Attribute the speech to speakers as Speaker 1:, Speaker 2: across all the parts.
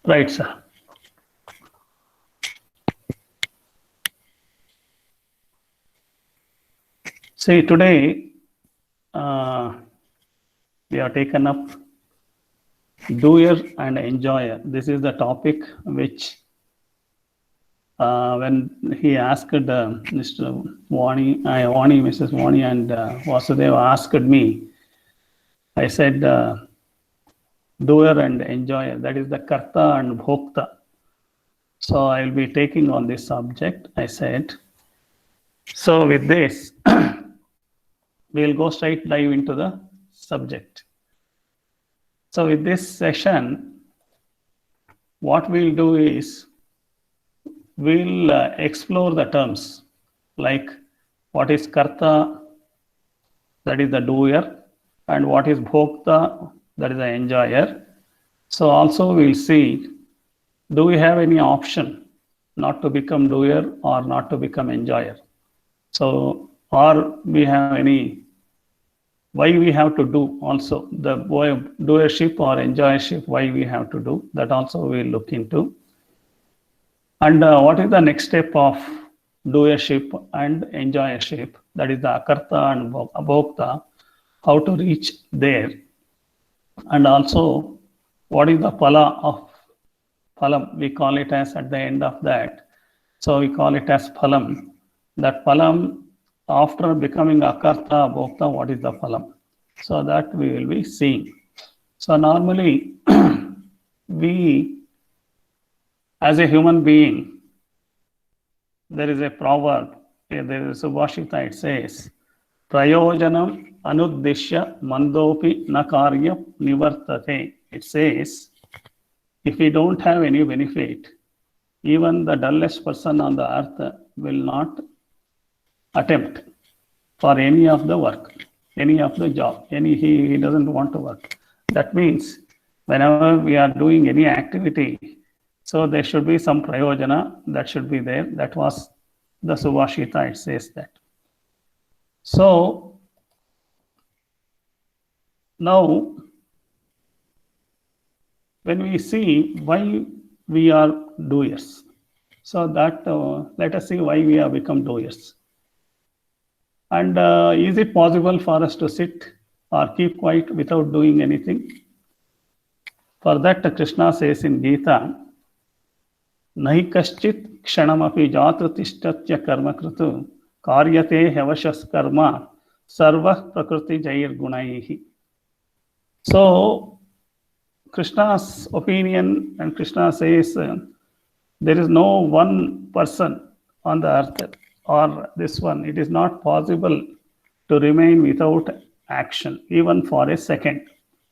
Speaker 1: Right, sir. See, today we have taken up doer and enjoyer. This is the topic which, when he asked Mr. Mrs. Vani and Vasudeva asked me, I said, doer and enjoyer, that is the karta and bhokta. So I will be taking on this subject, I said. So with this, we'll go straight dive into the subject. So with this session, what we'll do is we'll explore the terms like what is karta, that is the doer, and what is bhokta, that is the enjoyer. So also we'll see, do we have any option not to become doer or not to become enjoyer? So, or we have any, why we have to do also the doership or enjoyership, why we have to do, that also we'll look into. And what is the next step of doership and enjoyership, that is the akarta and bhokta, how to reach there. And also, what is the phala of phalam? We call it as at the end of that. So we call it as phalam. That phalam, after becoming akarta, bhokta, what is the phalam? So that we will be seeing. So normally, we, as a human being, there is a proverb, there is a Subhashita, it says, Prayojanam anuddishya mandopi na karya nivartate. It says, if we don't have any benefit, even the dullest person on the earth will not attempt for any of the work, any of the job, he doesn't want to work. That means whenever we are doing any activity, so there should be some prayojana that should be there. That was the Subhashita, it says that. So now, when we see why we are doers, so that let us see why we have become doers. And is it possible for us to sit or keep quiet without doing anything? For that, Krishna says in Gita, Nahi kaschit kshanamapi jatratishtatya karma kritu karyate havashas karma sarva prakriti jair gunaihi. So, Krishna's opinion, and Krishna says there is no one person on the earth or this one, it is not possible to remain without action, even for a second.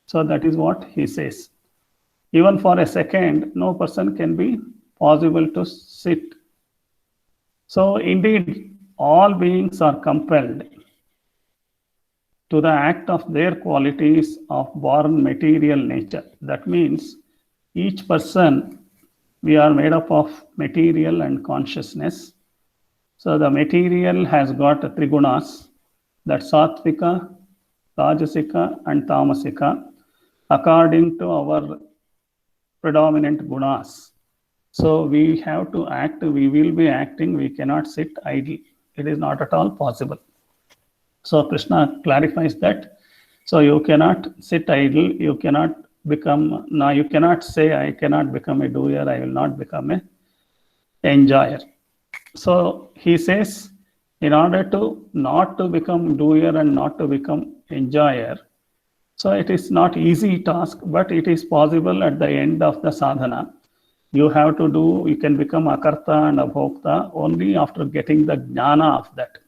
Speaker 1: So that is what he says. Even for a second, no person can be possible to sit. So indeed, all beings are compelled to the act of their qualities of born material nature. That means each person, we are made up of material and consciousness. So the material has got three gunas, that sattvika, rajasika and tamasika, according to our predominant gunas. So we have to act, we will be acting, we cannot sit idle. It is not at all possible. So Krishna clarifies that. So you cannot sit idle, you cannot become, now you cannot say, I cannot become a doer, I will not become a enjoyer. So he says, in order to not to become doer and not to become enjoyer, so it is not easy task, but it is possible at the end of the sadhana. You have to do, you can become akarta and abhokta only after getting the jnana of that.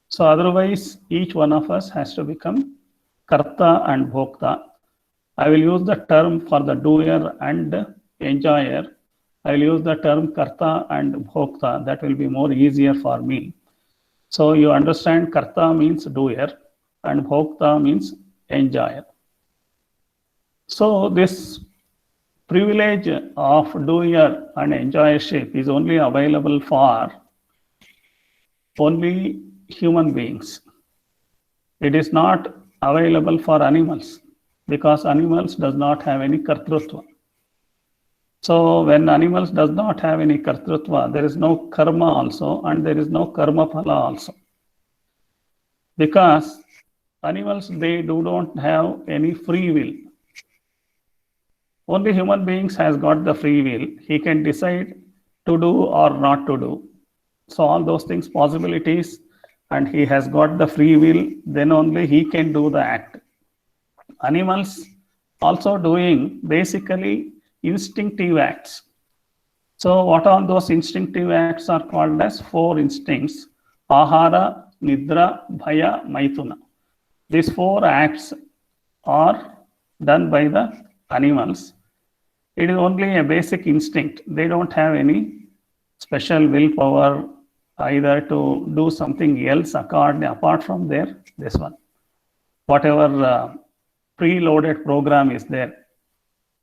Speaker 1: So otherwise, each one of us has to become karta and bhokta. I will use the term for the doer and enjoyer. I will use the term karta and bhokta. That will be more easier for me. So you understand, karta means doer and bhokta means enjoyer. So this privilege of doer and enjoyership is only available for only human beings. It is not available for animals because animals does not have any kartrutva. So when animals does not have any kartrutva, there is no karma also, and there is no karma phala also. Because animals, they don't have any free will. Only human beings has got the free will. He can decide to do or not to do. So all those things, possibilities, and he has got the free will, then only he can do the act. Animals also doing basically instinctive acts. So what are those instinctive acts are called as 4 instincts: ahara, nidra, bhaya, maithuna. These 4 acts are done by the animals. It is only a basic instinct. They don't have any special willpower either to do something else apart from this one. Whatever preloaded program is there.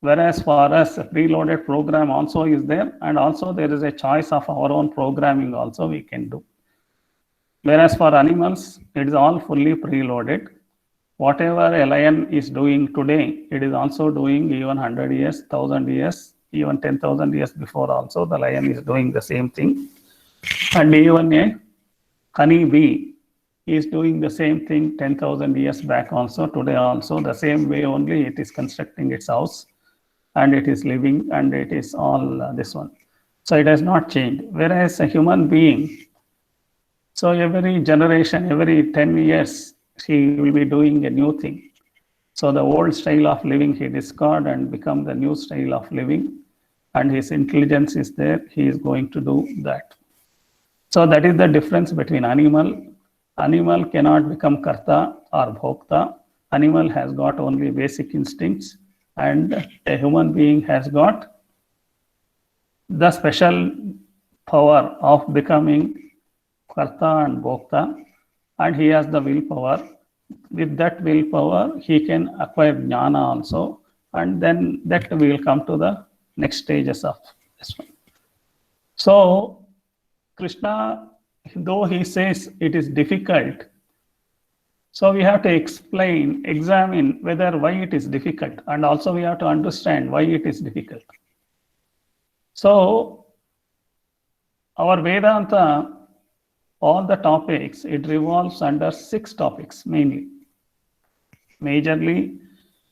Speaker 1: Whereas for us, a preloaded program also is there, and also there is a choice of our own programming also we can do. Whereas for animals, it is all fully preloaded. Whatever a lion is doing today, it is also doing even 100 years, 1000 years, even 10,000 years before also, the lion is doing the same thing. And even a honey bee is doing the same thing 10,000 years back also, today also, the same way only it is constructing its house, and it is living, and it is all this one. So it has not changed. Whereas a human being, so every generation, every 10 years, he will be doing a new thing. So the old style of living he discard and become the new style of living, and his intelligence is there, he is going to do that. So that is the difference between animal. Animal cannot become karta or bhokta. Animal has got only basic instincts, and a human being has got the special power of becoming karta and bhokta, and he has the willpower. With that willpower, he can acquire jnana also, and then that will come to the next stages of this one. So Krishna, though he says it is difficult, so we have to examine whether why it is difficult, and also we have to understand why it is difficult. So our Vedanta, all the topics, it revolves under 6 topics mainly. Majorly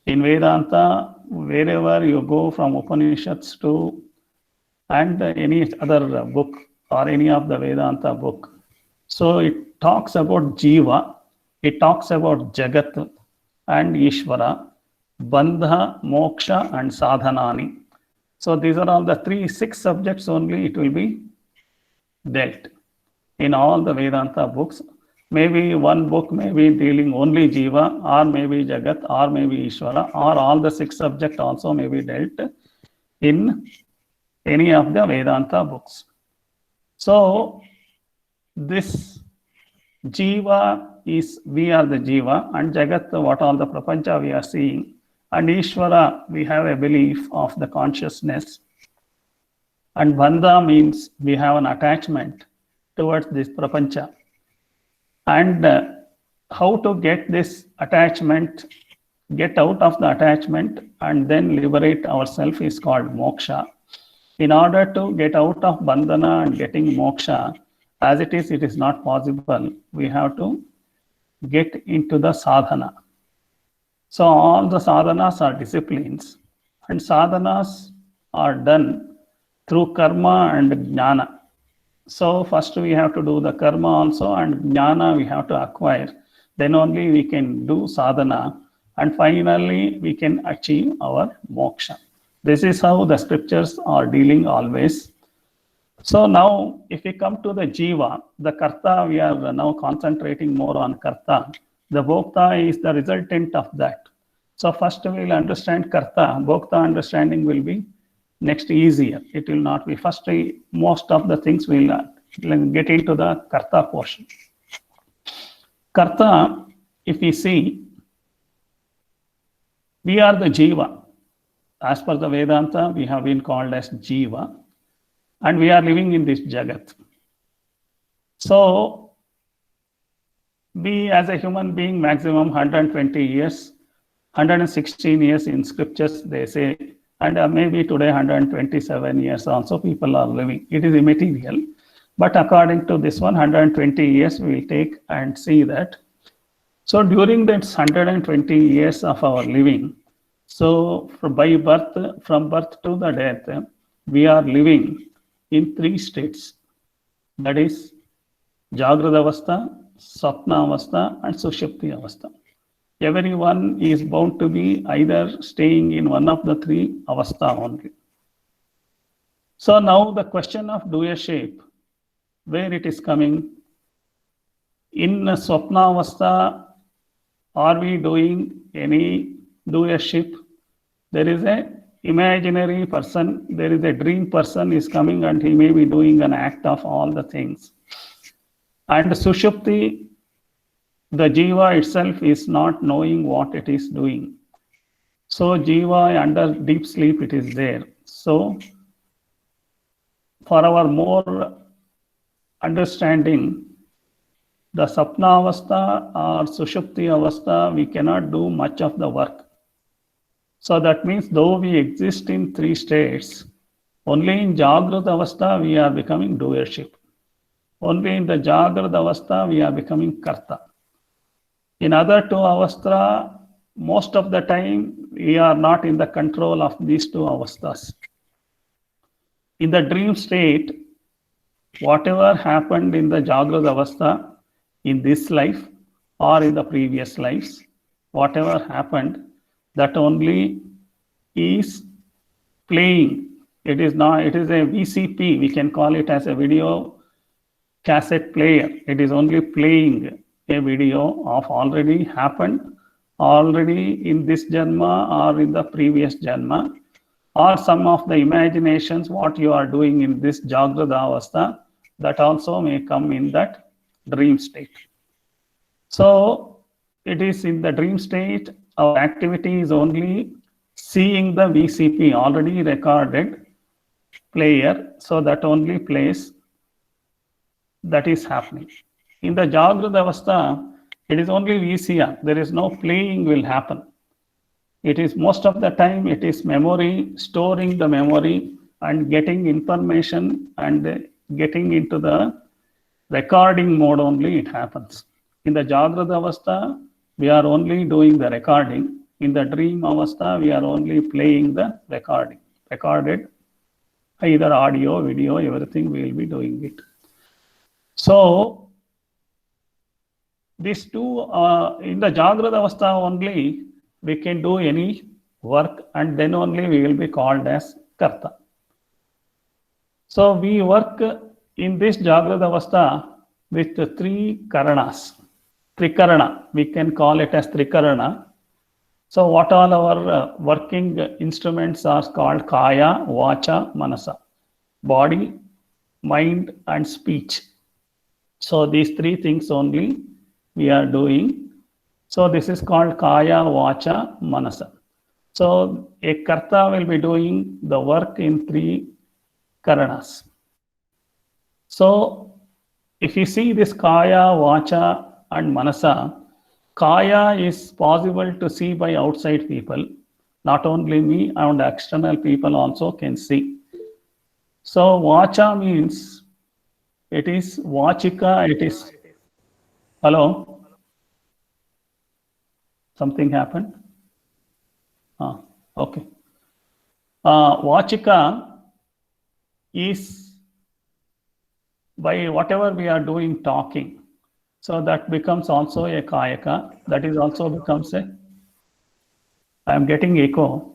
Speaker 1: in Vedanta, wherever you go from Upanishads to and any other book or any of the Vedanta book. So it talks about Jiva, it talks about Jagat and Ishvara, Bandha, Moksha and Sadhanani. So these are all the 6 subjects only it will be dealt in all the Vedanta books. Maybe one book may be dealing only Jiva, or maybe Jagat, or maybe Ishvara, or all the 6 subjects also may be dealt in any of the Vedanta books. So this Jiva is, we are the Jiva, and Jagat, what all the Prapancha we are seeing, and Ishvara, we have a belief of the consciousness, and Bandha means we have an attachment towards this Prapancha. And how to get this attachment, get out of the attachment and then liberate ourselves is called moksha. In order to get out of bandhana and getting moksha, as it is not possible. We have to get into the sadhana. So all the sadhanas are disciplines, and sadhanas are done through karma and jnana. So first we have to do the karma also, and jnana we have to acquire. Then only we can do sadhana, and finally we can achieve our moksha. This is how the scriptures are dealing always. So now if we come to the jiva, the karta, we are now concentrating more on karta. The bhokta is the resultant of that. So first we will understand karta. Bhokta understanding will be next easier. It will not be first. Most of the things will get into the karta portion. Karta, if we see, we are the jiva. As per the Vedanta, we have been called as jiva, and we are living in this jagat. So we as a human being, maximum 120 years, 116 years in scriptures, they say And maybe today 127 years also people are living. It is immaterial. But according to this one, 120 years we will take and see that. So during that 120 years of our living, so from birth to the death, we are living in 3 states. That is Jagrada Avastha, Swapna Avastha, and Sushupti Avastha. Everyone is bound to be either staying in one of the 3 avastha only. So now the question of doership, where it is coming? In Swapna Avastha, are we doing any doership? There is a imaginary person, there is a dream person is coming and he may be doing an act of all the things. And Sushupti, the Jiva itself is not knowing what it is doing. So Jiva under deep sleep it is there. So for our more understanding, the Sapna Avastha or Sushupti Avastha, we cannot do much of the work. So that means though we exist in 3 states, only in Jagrata Avastha we are becoming doership. Only in the Jagrata Avastha we are becoming Karta. In other 2 avastha, most of the time we are not in the control of these 2 avasthas. In the dream state, whatever happened in the Jagrata Avastha, in this life or in the previous lives, whatever happened, that only is playing. It is not, it is a VCP, we can call it as a video cassette player. It is only playing a video of already happened, already in this Janma or in the previous Janma, or some of the imaginations what you are doing in this Jagrata Avastha, that also may come in that dream state. So it is in the dream state, our activity is only seeing the VCP already recorded player, so that only plays, that is happening. In the Jagrata Avastha, it is only VCR. There is no playing will happen. It is most of the time, it is memory, storing the memory and getting information and getting into the recording mode only it happens. In the Jagrata Avastha, we are only doing the recording. In the dream Avastha, we are only playing the recording. Recorded, either audio, video, everything we will be doing it. So, these 2, in the Jagrata Avastha only, we can do any work and then only we will be called as Karta. So we work in this Jagrata Avastha with the 3 Karanas. Trikarana, we can call it as Trikarana. So what all our working instruments are called Kaya, Vacha, Manasa. Body, mind and speech. So these 3 things only we are doing. So this is called Kaya, Vacha, Manasa. So a Karta will be doing the work in 3 Karanas. So if you see this Kaya, Vacha and Manasa, Kaya is possible to see by outside people. Not only me, and external people also can see. So Vacha means it is Vachika, it is, hello? Something happened? Okay. Vachika is by whatever we are doing talking. So that becomes also a Kayaka. That is also becomes a, I am getting echo.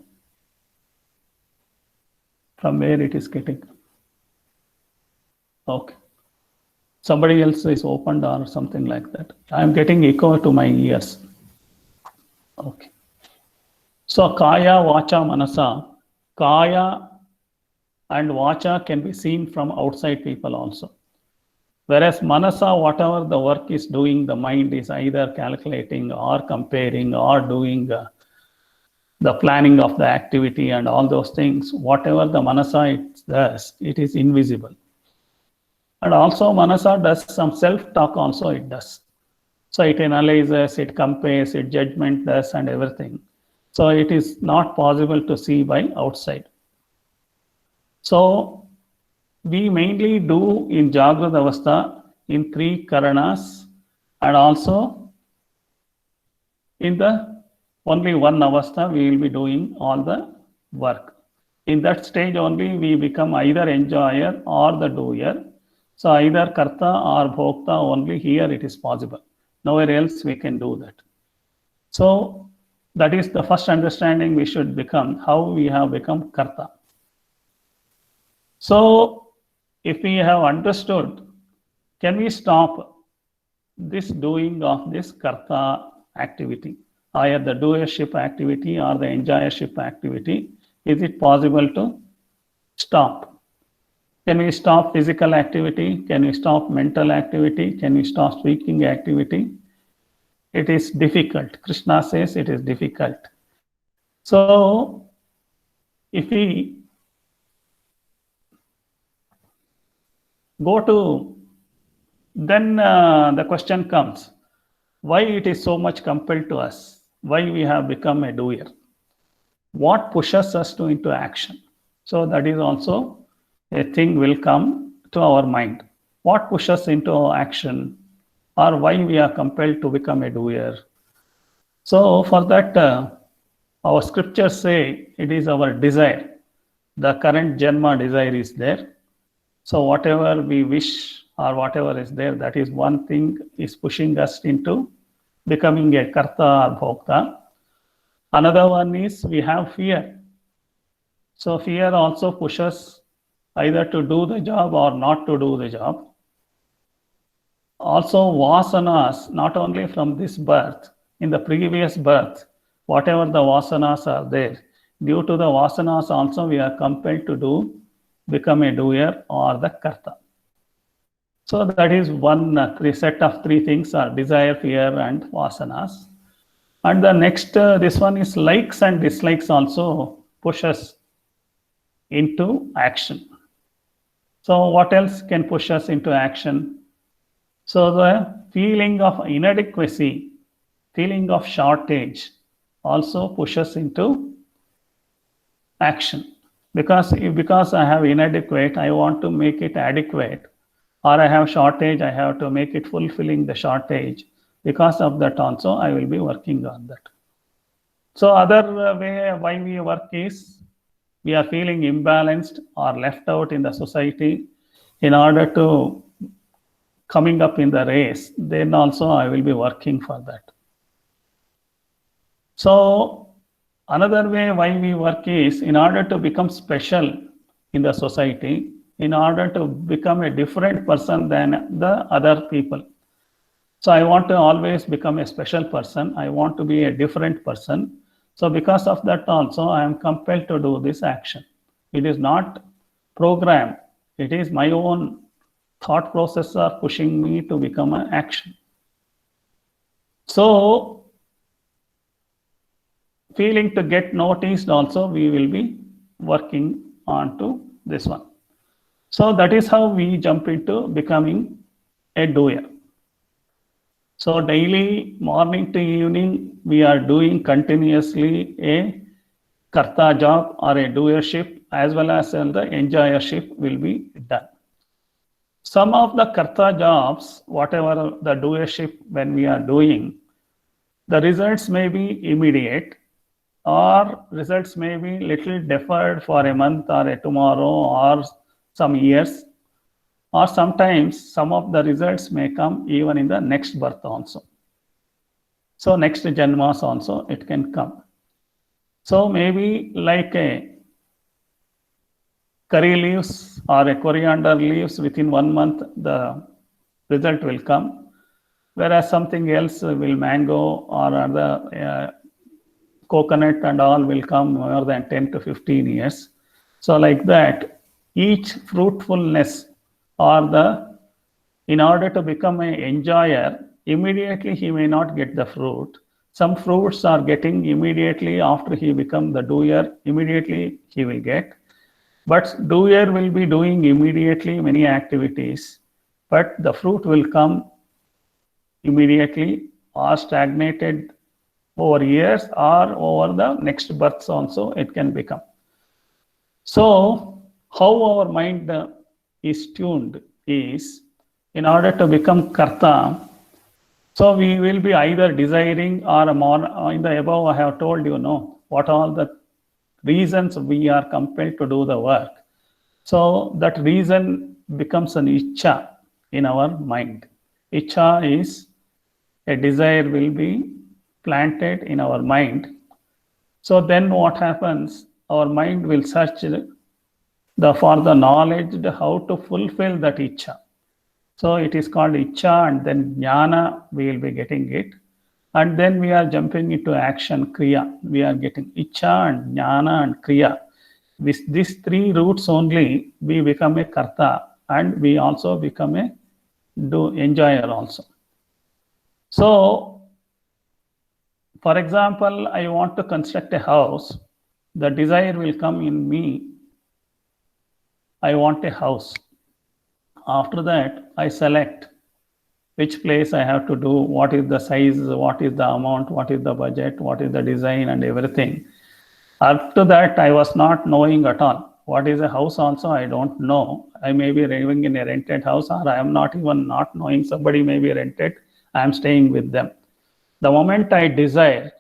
Speaker 1: From where it is getting? Okay. Somebody else is opened or something like that. I am getting echo to my ears. Okay. So Kaya, Vacha, Manasa. Kaya and Vacha can be seen from outside people also. Whereas Manasa, whatever the work is doing, the mind is either calculating or comparing or doing the planning of the activity and all those things. Whatever the Manasa it does, it is invisible. And also Manasa does some self-talk also it does. So it analyzes, it compares, it judgment does and everything. So it is not possible to see by outside. So we mainly do in Jagrata Avastha in 3 Karanas, and also in the only one Avastha we will be doing all the work. In that stage only we become either enjoyer or the doer. So either Karta or Bhokta, only here it is possible. Nowhere else we can do that. So that is the first understanding we should become, how we have become Karta. So if we have understood, can we stop this doing of this Karta activity, either the doership activity or the enjoyership activity? Is it possible to stop? Can we stop physical activity? Can we stop mental activity? Can we stop speaking activity? It is difficult. Krishna says it is difficult. So if we go to, then the question comes, why it is so much compelled to us? Why we have become a doer? What pushes us to into action? So that is also a thing will come to our mind. What pushes into action, or why we are compelled to become a doer? So for that, our scriptures say it is our desire. The current Janma desire is there. So whatever we wish or whatever is there, that is one thing is pushing us into becoming a Karta or Bhokta. Another one is we have fear. So fear also pushes either to do the job or not to do the job. Also vasanas, not only from this birth, in the previous birth, whatever the vasanas are there, due to the vasanas also we are compelled to become a doer or the Karta. So that is one set of 3 things are desire, fear and vasanas. And the next, this one is likes and dislikes also push us into action. So what else can push us into action? So the feeling of inadequacy, feeling of shortage also pushes into action. Because I have inadequate, I want to make it adequate, or I have shortage, I have to make it fulfilling the shortage. Because of that also, I will be working on that. So other way why we work is, we are feeling imbalanced or left out in the society. In order to coming up in the race, then also I will be working for that. So another way why we work is, in order to become special in the society, in order to become a different person than the other people. So I want to always become a special person. I want to be a different person. So because of that also, I am compelled to do this action. It is not programmed. It is my own thought process are pushing me to become an action. So feeling to get noticed also, we will be working on to this one. So that is how we jump into becoming a doer. So daily, morning to evening, we are doing continuously a Karta job or a doership, as well as the enjoyership will be done. Some of the Karta jobs, whatever the doership when we are doing, the results may be immediate, or results may be little deferred for a month or a tomorrow or some years, or sometimes some of the results may come even in the next birth also. So next Janmas also it can come. So maybe like a curry leaves or a coriander leaves, within 1 month the result will come, whereas something else will mango or other coconut and all will come more than 10 to 15 years. So like that, each fruitfulness or in order to become an enjoyer, immediately he may not get the fruit. Some fruits are getting immediately after he become the doer, immediately he will get. But doer will be doing immediately many activities, but the fruit will come immediately or stagnated over years or over the next births also it can become. So how our mind is tuned is, in order to become karta, so we will be either desiring or more, in the above I have told you, no, what all the reasons we are compelled to do the work. So that reason becomes an icha in our mind. Icha is a desire will be planted in our mind. So then what happens? Our mind will search for the knowledge how to fulfill that icha. So it is called icha, and then jnana, we will be getting it. And then we are jumping into action, kriya. We are getting icha and jnana and kriya. With these three roots only, we become a karta, and we also become a enjoyer also. So, for example, I want to construct a house. The desire will come in me. I want a house. After that, I select which place I have to do, what is the size, what is the amount, what is the budget, what is the design and everything. After that, I was not knowing at all. What is a house also, I don't know. I may be living in a rented house, or I am not even not knowing somebody may be rented. I am staying with them. The moment I desire,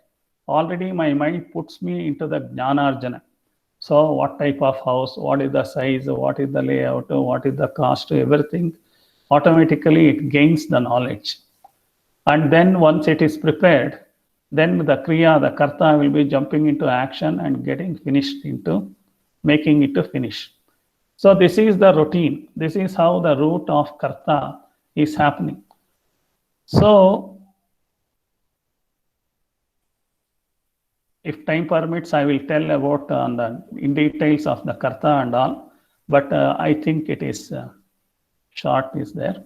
Speaker 1: already my mind puts me into the jnanarjana. So what type of house, what is the size, what is the layout, what is the cost, everything, automatically it gains the knowledge. And then once it is prepared, then the kriya, the karta will be jumping into action and getting finished into making it to finish. So this is the routine. This is how the root of karta is happening. So if time permits, I will tell about in details of the karta and all, but I think it is short is there.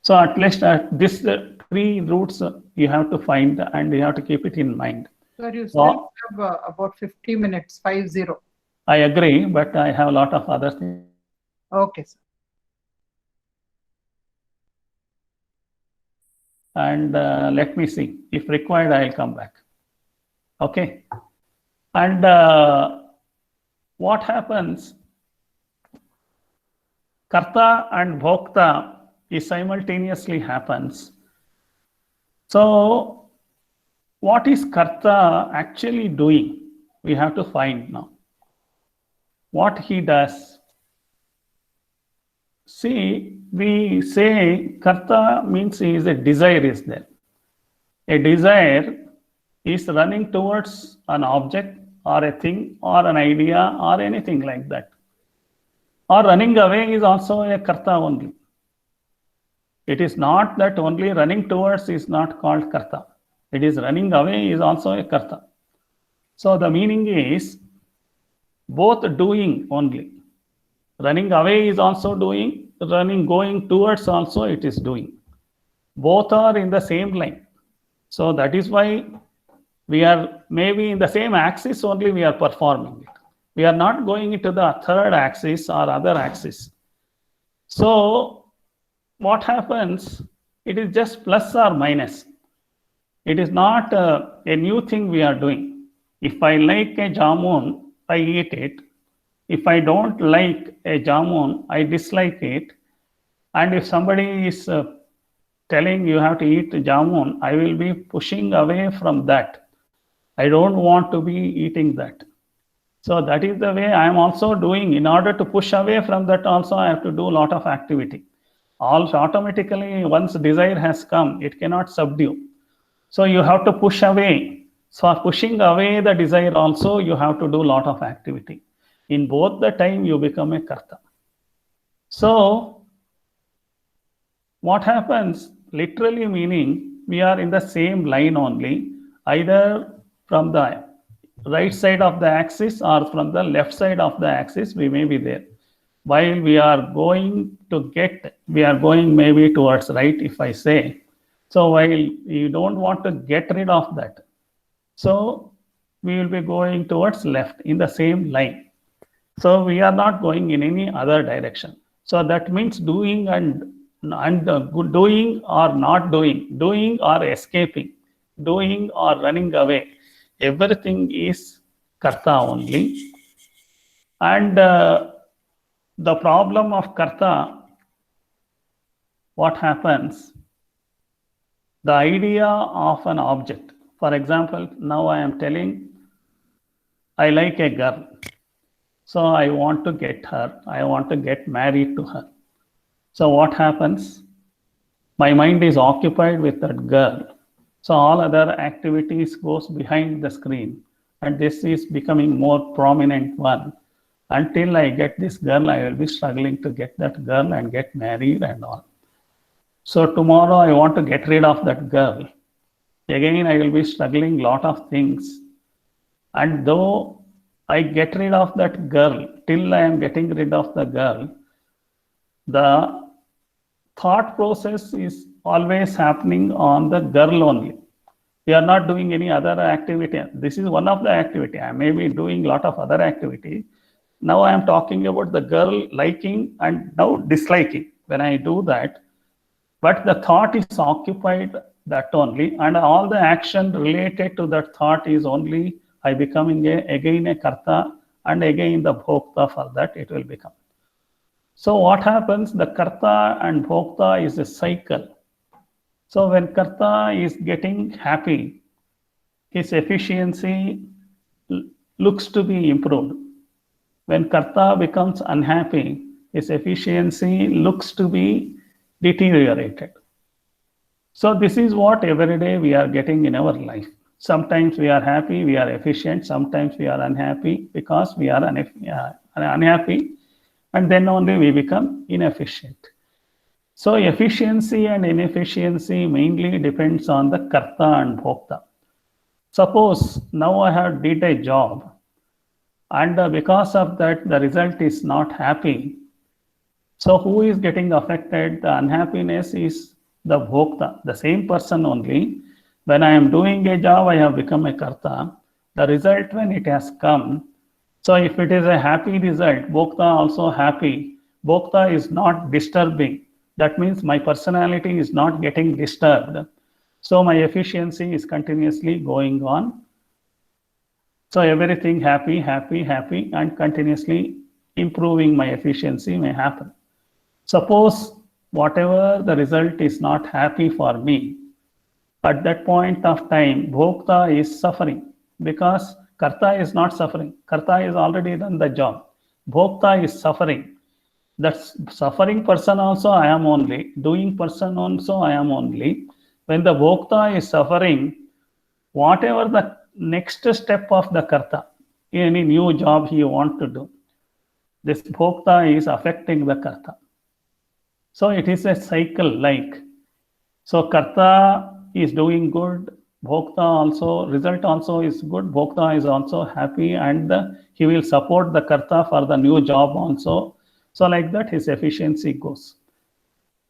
Speaker 1: So at least this three roots you have to find and you have to keep it in mind.
Speaker 2: Sir, you still have about 50 minutes, 50.
Speaker 1: I agree, but I have a lot of other things.
Speaker 2: Okay, sir.
Speaker 1: And let me see. If required, I'll come back. Okay. And what happens? Karta and bhokta is simultaneously happens. So what is karta actually doing? We have to find now. What he does. See, we say karta means is a desire is there. A desire is running towards an object or a thing or an idea or anything like that. Or running away is also a karta only. It is not that only running towards is not called karta. It is running away is also a karta. So the meaning is both doing only. Running away is also doing, going towards also it is doing. Both are in the same line. So that is why we are maybe in the same axis only we are performing it. We are not going into the third axis or other axis. So what happens? It is just plus or minus. It is not a new thing we are doing. If I like a jamun, I eat it. If I don't like a jamun, I dislike it. And if somebody is telling you have to eat jamun, I will be pushing away from that. I don't want to be eating that. So that is the way I am also doing. In order to push away from that also, I have to do a lot of activity. Also automatically, once desire has come, it cannot subdue. So you have to push away. So pushing away the desire also, you have to do a lot of activity. In both the time, you become a karta. So what happens? Literally meaning we are in the same line only, either from the right side of the axis or from the left side of the axis, we may be there. While we are going to we are going maybe towards right, if I say. So while you don't want to get rid of that, so we will be going towards left in the same line. So we are not going in any other direction. So that means doing and doing or not doing, doing or escaping, doing or running away. everything is karta only. And the problem of karta, what happens? The idea of an object. For example, now I am telling, I like a girl. So I want to get her. I want to get married to her. So what happens? My mind is occupied with that girl. So all other activities goes behind the screen. And this is becoming more prominent one. Until I get this girl, I will be struggling to get that girl and get married and all. So tomorrow I want to get rid of that girl. Again, I will be struggling lot of things. And though I get rid of that girl, till I am getting rid of the girl, the thought process is always happening on the girl only. We are not doing any other activity. This is one of the activity. I may be doing a lot of other activity. Now I am talking about the girl liking and now disliking when I do that. But the thought is occupied that only, and all the action related to that thought is only I becoming again a karta, and again the bhokta for that it will become. So what happens? The karta and bhokta is a cycle. So when karta is getting happy, his efficiency looks to be improved. When karta becomes unhappy, his efficiency looks to be deteriorated. So this is what every day we are getting in our life. Sometimes we are happy, we are efficient. Sometimes we are unhappy because we are unhappy, and then only we become inefficient. So efficiency and inefficiency mainly depends on the karta and bhokta. Suppose now I have did a job, and because of that the result is not happy. So who is getting affected? The unhappiness is the bhokta, the same person only. When I am doing a job, I have become a karta. The result when it has come, so if it is a happy result, bhokta also happy. Bhokta is not disturbing. That means my personality is not getting disturbed. So my efficiency is continuously going on. So everything happy, happy, happy, and continuously improving my efficiency may happen. Suppose whatever the result is not happy for me, at that point of time, bhokta is suffering because karta is not suffering. Karta is already done the job. Bhokta is suffering. That suffering person also I am only. Doing person also I am only. When the bhokta is suffering, whatever the next step of the karta, any new job he want to do, this bhokta is affecting the karta. So it is a cycle like. So karta is doing good, bhokta also, result also is good, bhokta is also happy, and he will support the karta for the new job also. So like that his efficiency goes.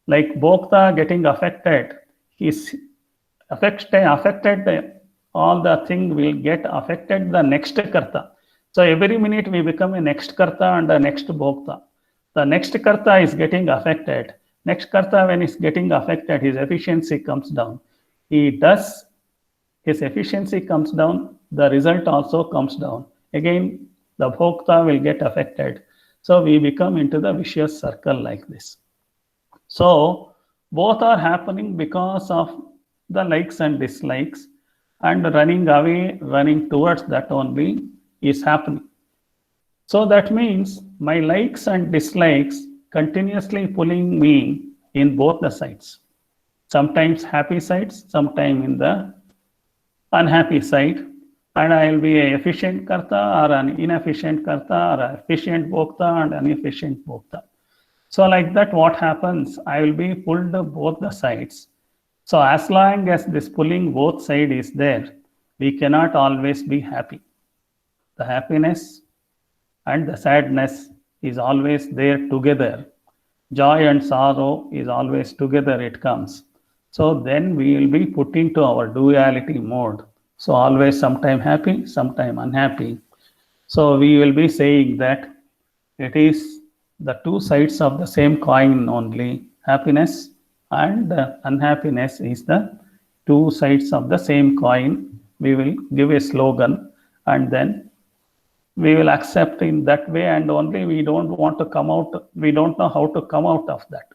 Speaker 1: Like bhokta getting affected, his affected, all the thing will get affected the next karta. So every minute we become a next karta and the next bhokta. The next karta is getting affected. Next karta when is getting affected, his efficiency comes down. He does, his efficiency comes down, the result also comes down. Again, the bhokta will get affected. So we become into the vicious circle like this. So both are happening because of the likes and dislikes, and running away, running towards that only is happening. So that means my likes and dislikes continuously pulling me in both the sides. Sometimes happy sides, sometimes in the unhappy side, and I will be an efficient karta or an inefficient karta, or an efficient bhokta and an inefficient bhokta. So like that what happens, I will be pulled both the sides. So as long as this pulling both sides is there, we cannot always be happy. The happiness and the sadness is always there together. Joy and sorrow is always together, it comes. So then we will be put into our duality mode. So always sometime happy, sometime unhappy. So we will be saying that it is the two sides of the same coin only. Happiness and unhappiness is the two sides of the same coin. We will give a slogan and then we will accept in that way, and only we don't want to come out, we don't know how to come out of that.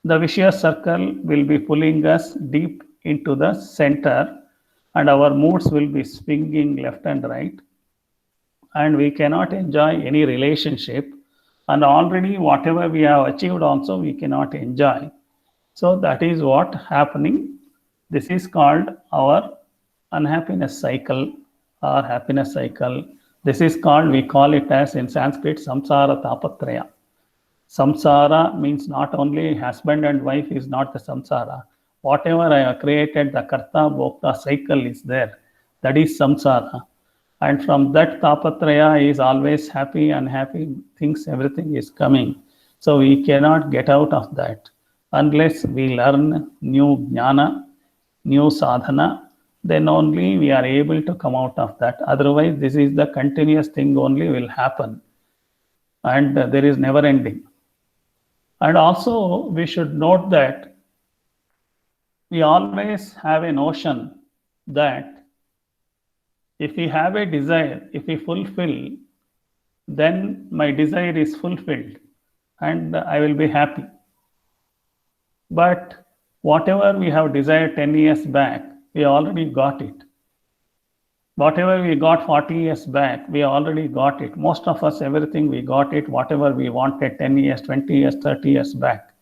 Speaker 1: The vicious circle will be pulling us deep into the center, and our moods will be swinging left and right, and we cannot enjoy any relationship, and already whatever we have achieved also we cannot enjoy. So that is what happening. This is called our unhappiness cycle or happiness cycle. This is called, we call it as in Sanskrit, samsara tapatraya. Samsara means not only husband and wife is not the samsara. Whatever I have created, the karta bhokta cycle is there. That is samsara. And from that tapatraya is always happy, unhappy things, everything is coming. So we cannot get out of that unless we learn new jnana, new sadhana, then only we are able to come out of that. Otherwise, this is the continuous thing only will happen. And there is never ending. And also, we should note that we always have a notion that if we have a desire, if we fulfill, then my desire is fulfilled and I will be happy. But whatever we have desired 10 years back, we already got it. Whatever we got 40 years back, we already got it. Most of us, everything we got it, whatever we wanted 10 years, 20 years, 30 years back.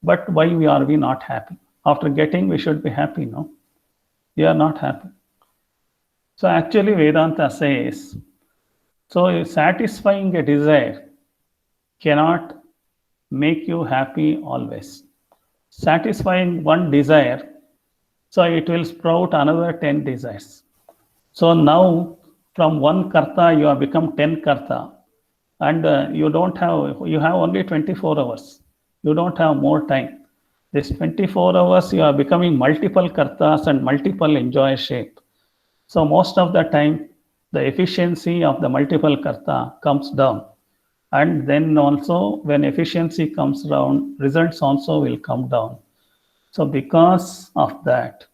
Speaker 1: But why are we not happy? After getting, we should be happy, no? We are not happy. So actually Vedanta says, so satisfying a desire cannot make you happy always. Satisfying one desire, so it will sprout another 10 desires. So now from one karta you have become 10 karta, and you have only 24 hours. You don't have more time. This 24 hours you are becoming multiple kartas and multiple enjoy shape. So most of the time the efficiency of the multiple karta comes down. And then also when efficiency comes down, results also will come down. So because of that,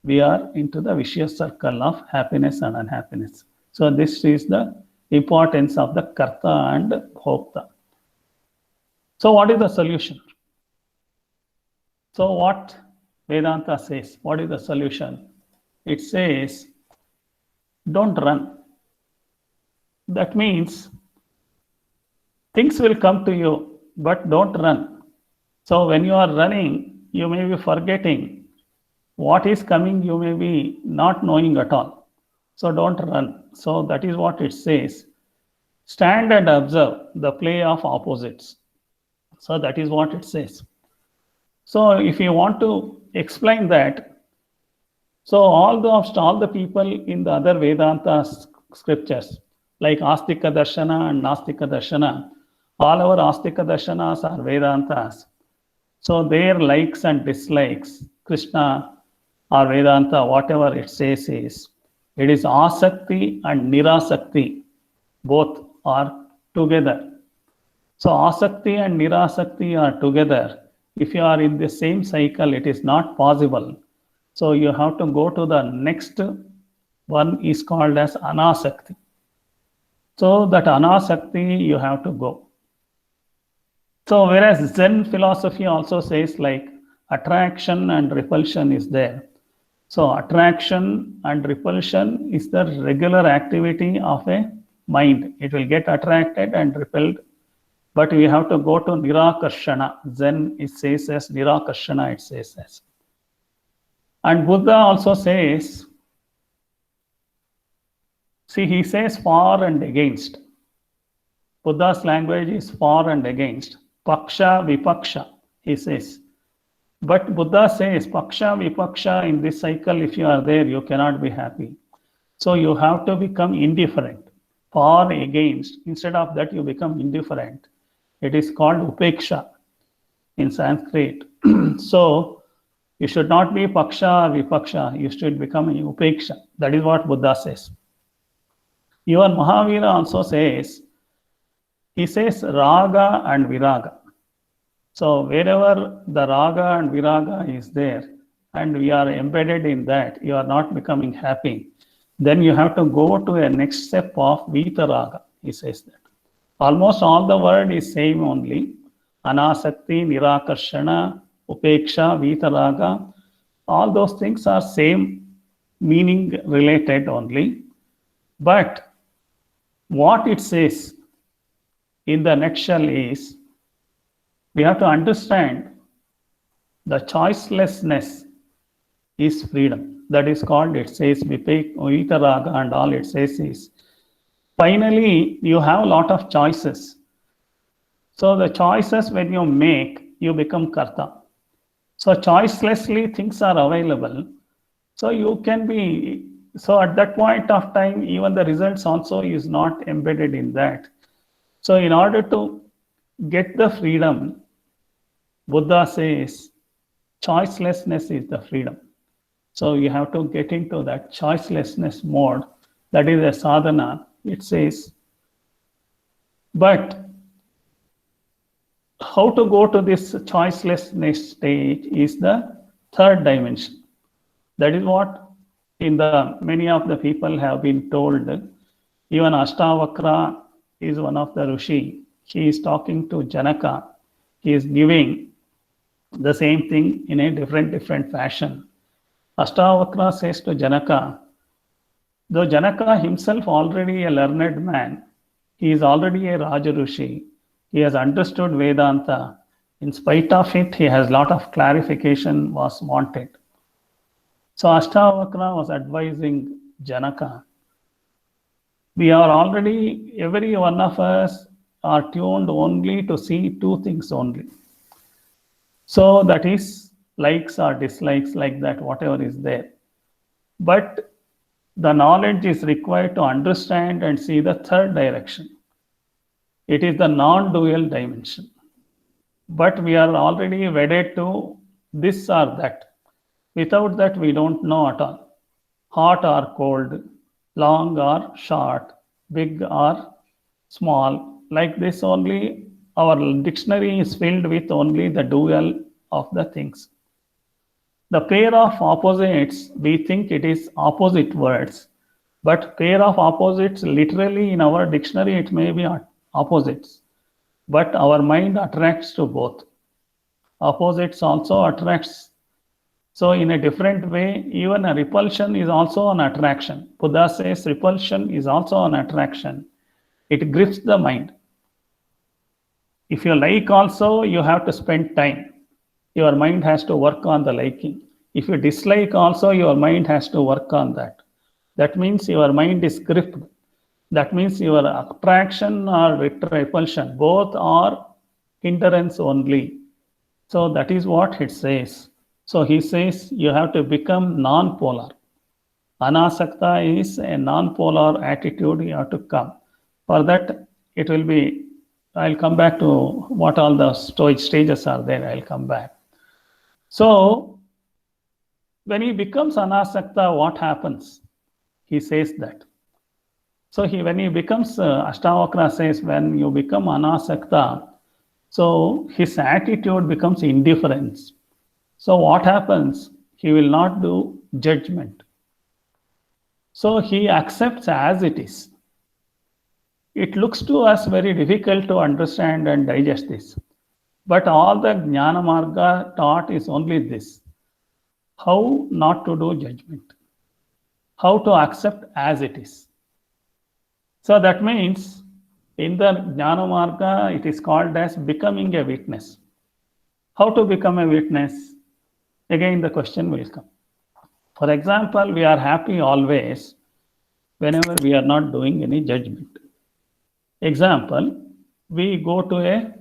Speaker 1: we are into the vicious circle of happiness and unhappiness. So this is the importance of the karta and bhokta. So what is the solution? So what Vedanta says, what is the solution? It says, don't run. That means things will come to you, but don't run. So when you are running, you may be forgetting what is coming, you may be not knowing at all. So don't run. So that is what it says. Stand and observe the play of opposites. So that is what it says. So if you want to explain that, so all the people in the other Vedanta scriptures, like Astika Darshana and Nastika Darshana, all our Astika Darshanas are Vedantas. So their likes and dislikes, Krishna or Vedanta, whatever it says is, it is Asakti and Nirasakti, both are together. So Asakti and Nirasakti are together. If you are in the same cycle, it is not possible. So you have to go to the next one is called as Anasakti. So that Anasakti you have to go. So whereas Zen philosophy also says like attraction and repulsion is there. So attraction and repulsion is the regular activity of a mind. It will get attracted and repelled. But we have to go to Nirakarshana. Zen it says as Nirakarshana, it says as. And Buddha also says, see, he says for and against. Buddha's language is for and against. Paksha, Vipaksha, he says. But Buddha says, Paksha, Vipaksha, in this cycle, if you are there, you cannot be happy. So you have to become indifferent. For, against. Instead of that, you become indifferent. It is called Upeksha in Sanskrit. So you should not be Paksha or Vipaksha. You should become Upeksha. That is what Buddha says. Even Mahavira also says, he says Raga and Viraga. So wherever the Raga and Viraga is there, and we are embedded in that, you are not becoming happy, then you have to go to a next step of Vitaraga. He says that. Almost all the word is same only. Anasakti, Nirakarshana, Upeksha, Vitaraga, all those things are same meaning related only. But what it says in the nutshell is, we have to understand the choicelessness is freedom. That is called, it says, Vitaraga, and all it says is, finally, you have a lot of choices. So the choices when you make, you become karta. So choicelessly things are available. So you can be, so at that point of time, even the results also is not embedded in that. So in order to get the freedom, Buddha says, choicelessness is the freedom. So you have to get into that choicelessness mode. That is a sadhana, it says. But how to go to this choicelessness stage is the third dimension. That is what in the many of the people have been told. Even Ashtavakra is one of the Rishi. He is talking to Janaka. He is giving the same thing in a different fashion. Ashtavakra says to Janaka, though Janaka himself already a learned man, he is already a Rajarishi. He has understood Vedanta. In spite of it, he has a lot of clarification was wanted. So Ashtavakra was advising Janaka. We are already, every one of us are tuned only to see two things only. So that is likes or dislikes, like that, whatever is there. But the knowledge is required to understand and see the third direction. It is the non-dual dimension. But we are already wedded to this or that. Without that, we don't know at all. Hot or cold, long or short, big or small. Like this only, our dictionary is filled with only the dual of the things. The pair of opposites, we think it is opposite words. But pair of opposites, literally in our dictionary, it may be opposites. But our mind attracts to both. Opposites also attracts. So in a different way, even a repulsion is also an attraction. Buddha says repulsion is also an attraction. It grips the mind. If you like also, you have to spend time. Your mind has to work on the liking. If you dislike also, your mind has to work on that. That means your mind is gripped. That means your attraction or repulsion, both are hindrance only. So that is what it says. So he says you have to become non-polar. Anasakta is a non-polar attitude you have to come. For that, it will be, I'll come back to what all the stages are there, I'll come back. So when he becomes anasakta, what happens? He says that. So when he becomes, Ashtavakra says, when you become anasakta, so his attitude becomes indifference. So what happens? He will not do judgment. So he accepts as it is. It looks to us very difficult to understand and digest this. But all the Jnana Marga taught is only this. How not to do judgment. How to accept as it is. So that means in the Jnana Marga, it is called as becoming a witness. How to become a witness? Again, the question will come. For example, we are happy always whenever we are not doing any judgment. Example, we go to a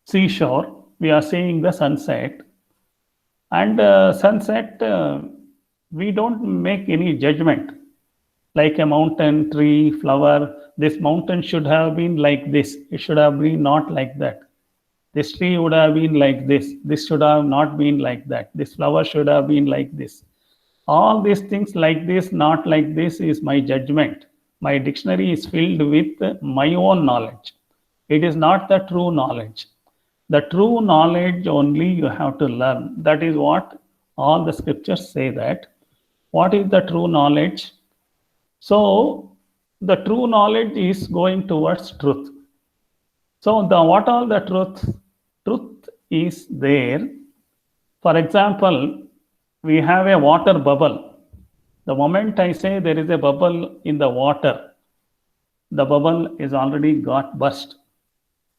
Speaker 1: seashore, we are seeing the sunset, and sunset, we don't make any judgment. Like a mountain, tree, flower, this mountain should have been like this, it should have been not like that. This tree would have been like this should have not been like that, this flower should have been like this. All these things like this, not like this, is my judgment. My dictionary is filled with my own knowledge. It is not the true knowledge. The true knowledge only you have to learn. That is what all the scriptures say that. What is the true knowledge? So the true knowledge is going towards truth. So what all the truth? Truth is there. For example, we have a water bubble. The moment I say there is a bubble in the water, the bubble is already got burst.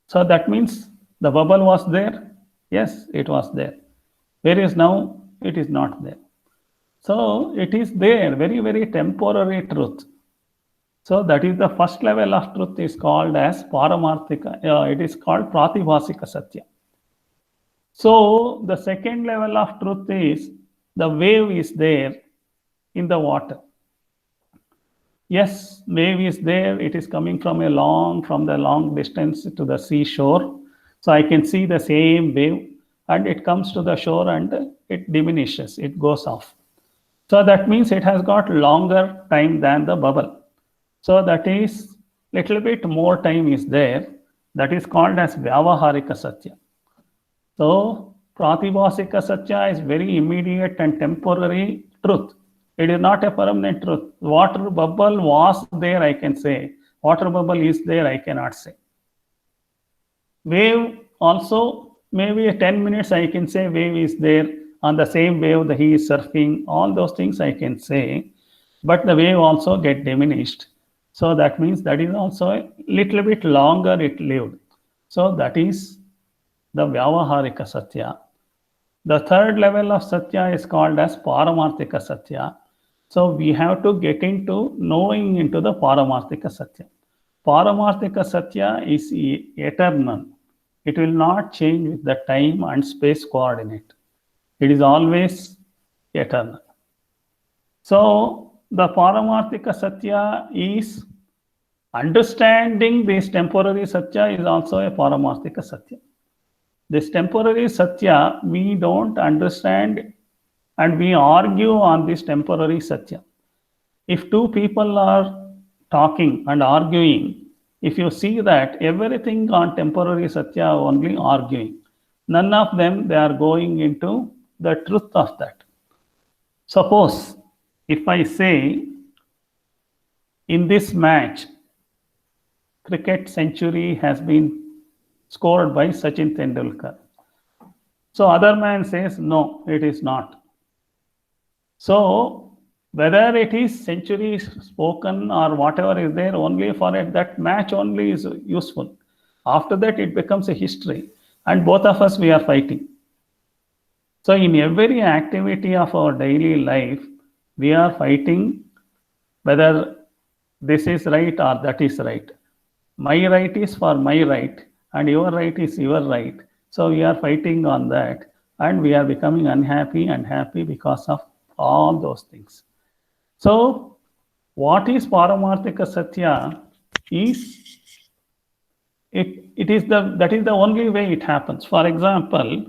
Speaker 1: So that means the bubble was there. Yes, it was there. Where is now? It is not there. So it is there, very, very temporary truth. So that is the first level of truth is called as Paramarthika. It is called Pratibhasika Satya. So the second level of truth is the wave is there in the water. Yes, wave is there. It is coming from the long distance to the seashore. So I can see the same wave and it comes to the shore and it diminishes, it goes off. So that means it has got longer time than the bubble. So that is little bit more time is there. That is called as Vyavaharika Satya. So Pratibhasika Satya is very immediate and temporary truth. It is not a permanent truth. Water bubble was there, I can say. Water bubble is there, I cannot say. Wave also, maybe 10 minutes I can say wave is there. On the same wave that he is surfing, all those things I can say. But the wave also get diminished. So that means that is also a little bit longer it lived. So that is the Vyavaharika Satya. The third level of Satya is called as Paramarthika Satya. So we have to get into knowing into the Paramarthika Satya. Paramarthika Satya is eternal. It will not change with the time and space coordinate. It is always eternal. So the Paramarthika Satya is understanding this temporary Satya is also a Paramarthika Satya. This temporary Satya, we don't understand and we argue on this temporary Satya. If two people are talking and arguing, if you see that everything on temporary Satya only arguing, none of them, they are going into the truth of that. Suppose if I say in this match, cricket century has been scored by Sachin Tendulkar. So other man says, no, it is not. So whether it is century spoken or whatever is there, only for it, that match only is useful. After that, it becomes a history. And both of us, we are fighting. So in every activity of our daily life, we are fighting whether this is right or that is right. My right is for my right and your right is your right. So we are fighting on that and we are becoming unhappy and happy because of all those things. So what is Paramarthika Satya is that is the only way it happens. For example,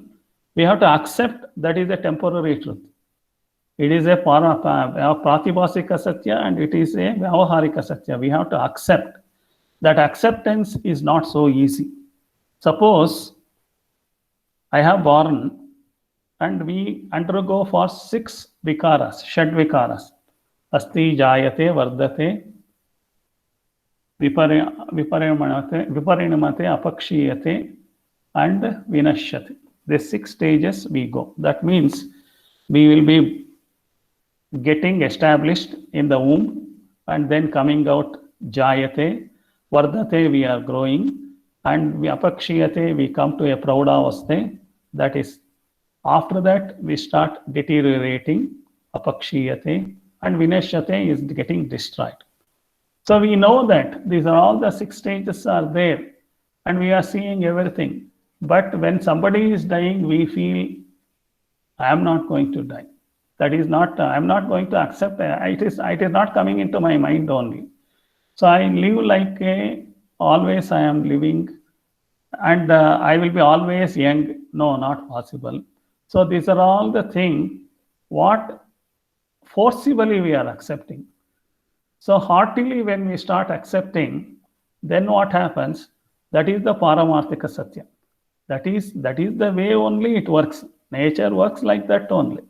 Speaker 1: we have to accept that is a temporary truth. It is a Pratibhasika Satya and it is a Vyavaharika Satya. We have to accept. That acceptance is not so easy. Suppose I have born and we undergo for 6 vikaras, Shad vikaras. Asti, Jayate, Vardate, Viparinamate, Apakshiyate, and Vinashyate. These 6 stages we go. That means we will be getting established in the womb and then coming out Jayate, Vardate, we are growing, and Apakshiyate, we come to a Praudavaste. That is, after that, we start deteriorating, Apakshiyate, and Vinashyate is getting destroyed. So we know that these are all the 6 stages are there, and we are seeing everything. But when somebody is dying, we feel, I am not going to die. That is not, I am not going to accept, it is not coming into my mind only. So I live like always I am living and I will be always young. No, not possible. So these are all the things what forcibly we are accepting. So heartily when we start accepting, then what happens? That is the Paramarthika Satya. That is the way only it works. Nature works like that only.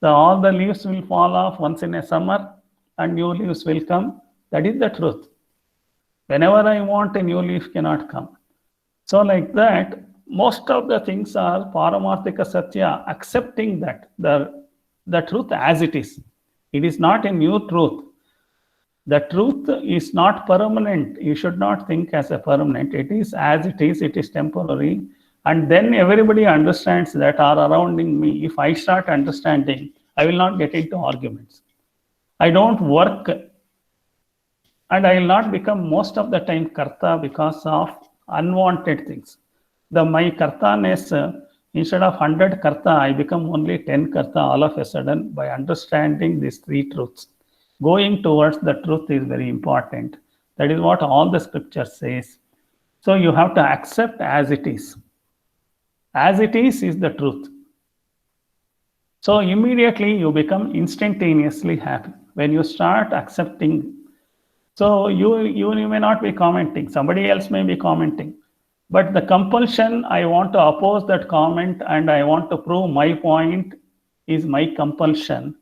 Speaker 1: So all the leaves will fall off once in a summer and new leaves will come. That is the truth. Whenever I want, a new leaf cannot come. So like that, most of the things are Paramarthika Satya, accepting that the truth as it is. It is not a new truth. The truth is not permanent. You should not think as a permanent. It is as it is temporary. And then everybody understands that are surrounding me. If I start understanding, I will not get into arguments. I don't work and I will not become most of the time karta because of unwanted things. My kartaness, instead of 100 karta, I become only 10 karta all of a sudden by understanding these three truths. Going towards the truth is very important. That is what all the scripture says. So you have to accept as it is. As it is the truth. So immediately you become instantaneously happy when you start accepting. So you may not be commenting, somebody else may be commenting, but the compulsion, I want to oppose that comment and I want to prove my point, is my compulsion.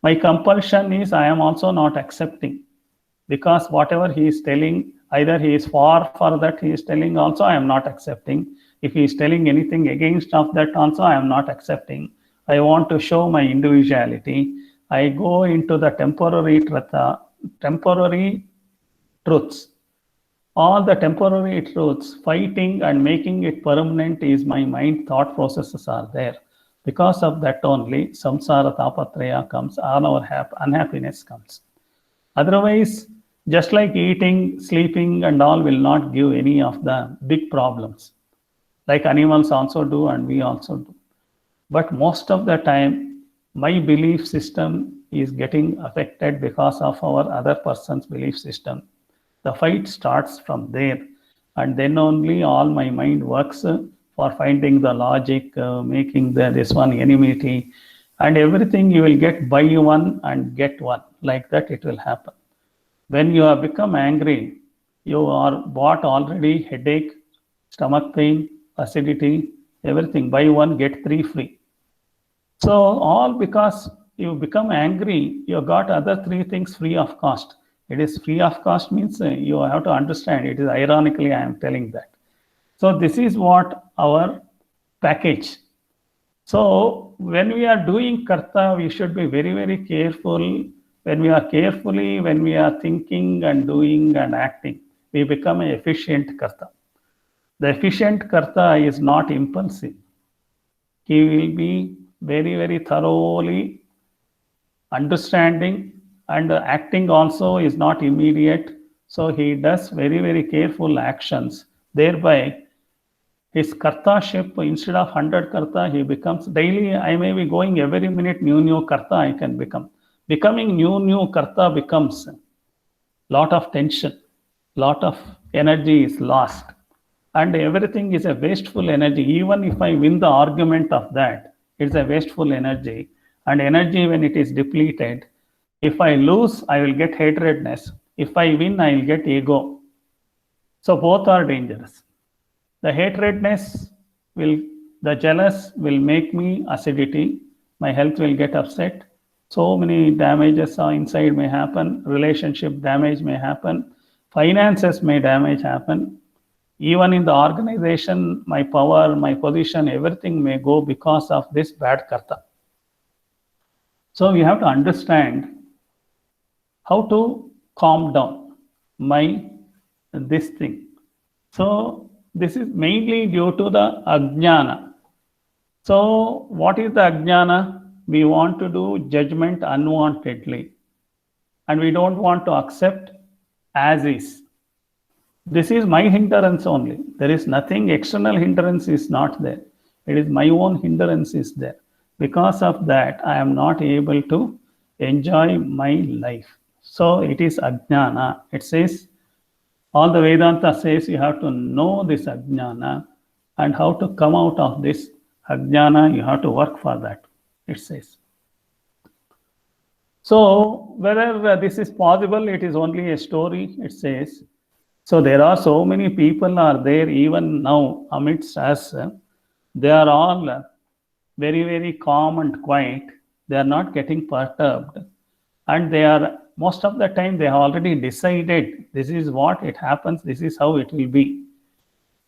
Speaker 1: My compulsion is I am also not accepting, because whatever he is telling, either he is for that he is telling, also I am not accepting. If he is telling anything against of that, also I am not accepting. I want to show my individuality. I go into the temporary truths. All the temporary truths, fighting and making it permanent is my mind thought processes are there. Because of that only, samsara tapatraya comes, all our unhappiness comes. Otherwise, just like eating, sleeping and all will not give any of the big problems. Like animals also do and we also do. But most of the time, my belief system is getting affected because of our other person's belief system. The fight starts from there, and then only all my mind works for finding the logic, making this one enmity, and everything you will get buy one and get one. Like that it will happen. When you have become angry, you are bought already headache, stomach pain, acidity, everything. Buy one, get three free. So all because you become angry, you got other three things free of cost. It is free of cost means you have to understand. It is ironically I am telling that. So this is what our package. So when we are doing karta, we should be very, very careful. When we are thinking and doing and acting, we become an efficient karta. The efficient karta is not impulsive. He will be very, very thoroughly understanding, and acting also is not immediate. So he does very, very careful actions. Thereby, his kartaship, instead of 100 karta, he becomes daily. I may be going every minute new karta I can become. Becoming new karta becomes lot of tension, lot of energy is lost, and everything is a wasteful energy. Even if I win the argument of that, it's a wasteful energy. And energy, when it is depleted, if I lose, I will get hatredness. If I win, I will get ego. So both are dangerous. The hatredness the jealous will make me acidity. My health will get upset. So many damages inside may happen. Relationship damage may happen. Finances may damage happen. Even in the organization, my power, my position, everything may go because of this bad karta. So we have to understand how to calm down this thing. So this is mainly due to the ajnana. So what is the ajnana? We want to do judgment unwantedly, and we don't want to accept as is. This is my hindrance only. There is nothing external hindrance is not there. It is my own hindrance is there. Because of that, I am not able to enjoy my life. So it is ajnana. It says, all the Vedanta says you have to know this ajnana, and how to come out of this ajnana, you have to work for that, it says. So whether this is possible, it is only a story, it says. So there are so many people are there even now amidst us. They are all very, very calm and quiet. They are not getting perturbed. And they are, most of the time, they have already decided this is what it happens, this is how it will be.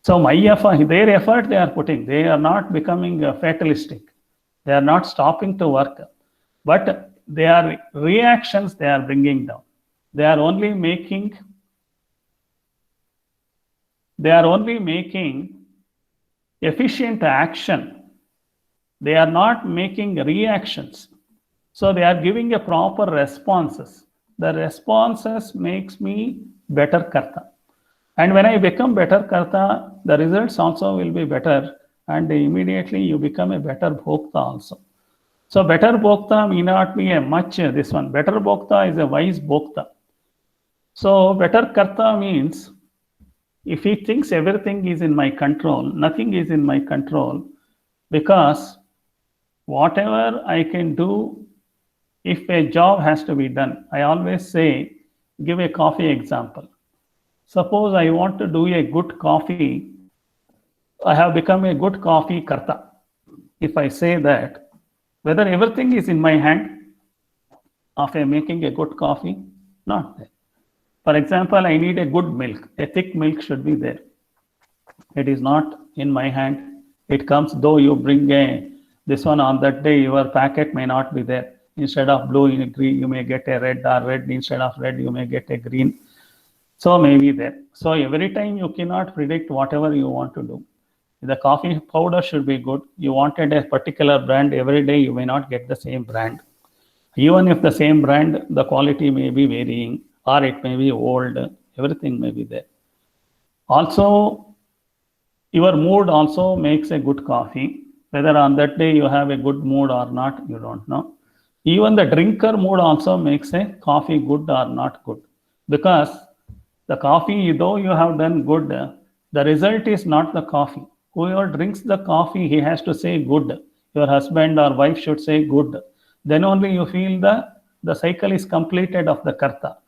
Speaker 1: So my effort, their effort they are putting. They are not becoming fatalistic. They are not stopping to work. But their reactions they are bringing down. They are only making efficient action. They are not making reactions. So they are giving a proper responses. The responses makes me better karta. And when I become better karta, the results also will be better. And immediately you become a better bhokta also. So better bhokta may not be a much this one. Better bhokta is a wise bhokta. So better karta means if he thinks everything is in my control, nothing is in my control, because whatever I can do, if a job has to be done, I always say, give a coffee example. Suppose I want to do a good coffee, I have become a good coffee karta. If I say that, whether everything is in my hand of making a good coffee, not there. For example, I need a good milk. A thick milk should be there. It is not in my hand. It comes, though you bring this one on that day, your packet may not be there. Instead of blue in green, you may get a red, or red instead of red, you may get a green. So maybe there. So every time you cannot predict whatever you want to do. The coffee powder should be good. You wanted a particular brand every day, you may not get the same brand. Even if the same brand, the quality may be varying, or it may be old, everything may be there. Also, your mood also makes a good coffee. Whether on that day you have a good mood or not, you don't know. Even the drinker mood also makes a coffee good or not good. Because the coffee, though you have done good, the result is not the coffee. Whoever drinks the coffee, he has to say good. Your husband or wife should say good. Then only you feel the cycle is completed of the karta.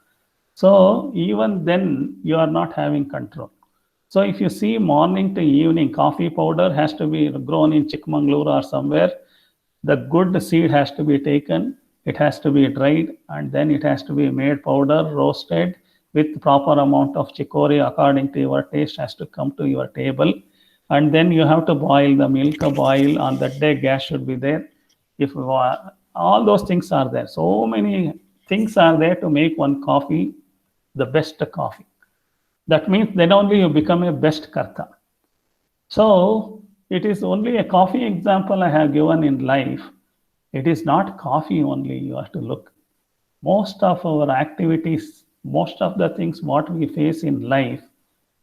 Speaker 1: So even then you are not having control. So if you see morning to evening, coffee powder has to be grown in Chikmagalur or somewhere. The good seed has to be taken. It has to be dried, and then it has to be made powder, roasted with proper amount of chicory according to your taste has to come to your table. And then you have to boil the milk, boil on that day, gas should be there. If all those things are there, so many things are there to make one coffee the best coffee. That means then only you become a best karta. So it is only a coffee example I have given in life. It is not coffee only you have to look. Most of our activities, most of the things what we face in life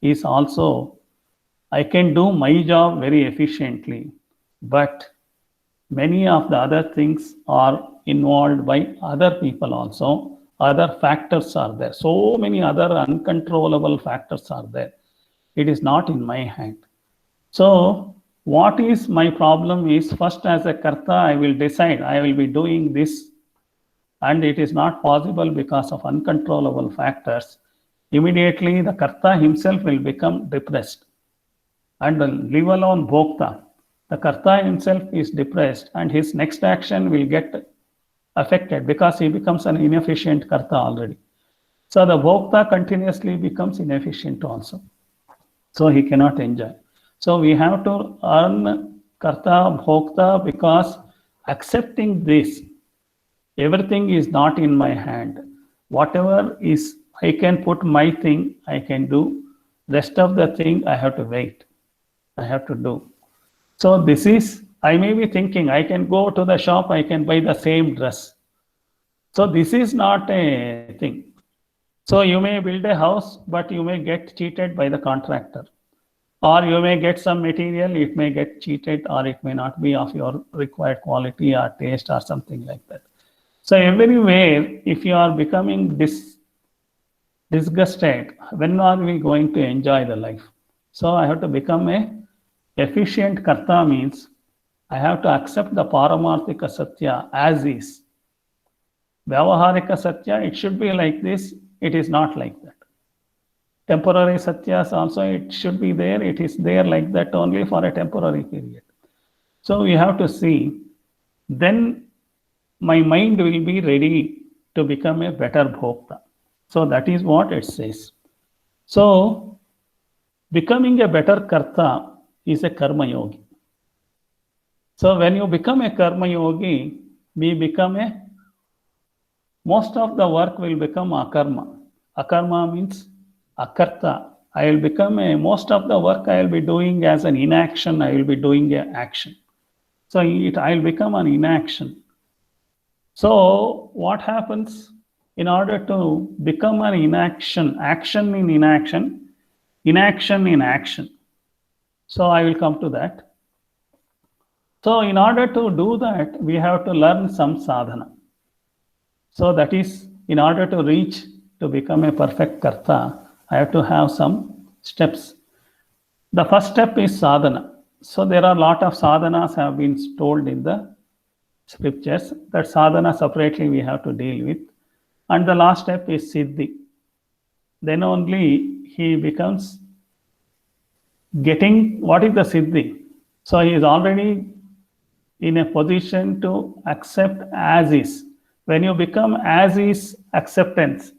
Speaker 1: is also, I can do my job very efficiently, but many of the other things are involved by other people also. Other factors are there. So many other uncontrollable factors are there. It is not in my hand. So what is my problem is, first as a karta, I will decide I will be doing this, and it is not possible because of uncontrollable factors. Immediately the karta himself will become depressed. And leave alone bhokta. The karta himself is depressed, and his next action will get affected because he becomes an inefficient karta already. So the bhokta continuously becomes inefficient also. So he cannot enjoy. So we have to earn karta, bhokta, because accepting this, everything is not in my hand. Whatever is, I can put my thing, I can do. Rest of the thing, I have to wait. I have to do. So this is, I may be thinking, I can go to the shop, I can buy the same dress. So this is not a thing. So you may build a house, but you may get cheated by the contractor. Or you may get some material, it may get cheated, or it may not be of your required quality or taste or something like that. So everywhere, if you are becoming disgusted, when are we going to enjoy the life? So I have to become a efficient karta, means I have to accept the paramarthika satya as is. Vyavaharika satya, it should be like this, it is not like that. Temporary satyas also, it should be there. It is there like that only for a temporary period. So you have to see, then my mind will be ready to become a better bhokta. So that is what it says. So becoming a better karta is a karma yogi. So when you become a karma yogi, we become most of the work will become akarma. Akarma means akarta. I will become most of the work I will be doing as an inaction, I will be doing an action. So I will become an inaction. So what happens in order to become an inaction, action in inaction, inaction in action. So I will come to that. So in order to do that, we have to learn some sadhana. So that is, in order to reach to become a perfect karta, I have to have some steps. The first step is sadhana. So there are a lot of sadhanas have been told in the scriptures. That sadhana separately we have to deal with. And the last step is siddhi. Then only he becomes getting what is the siddhi. So he is already in a position to accept as is. When you become as is, acceptance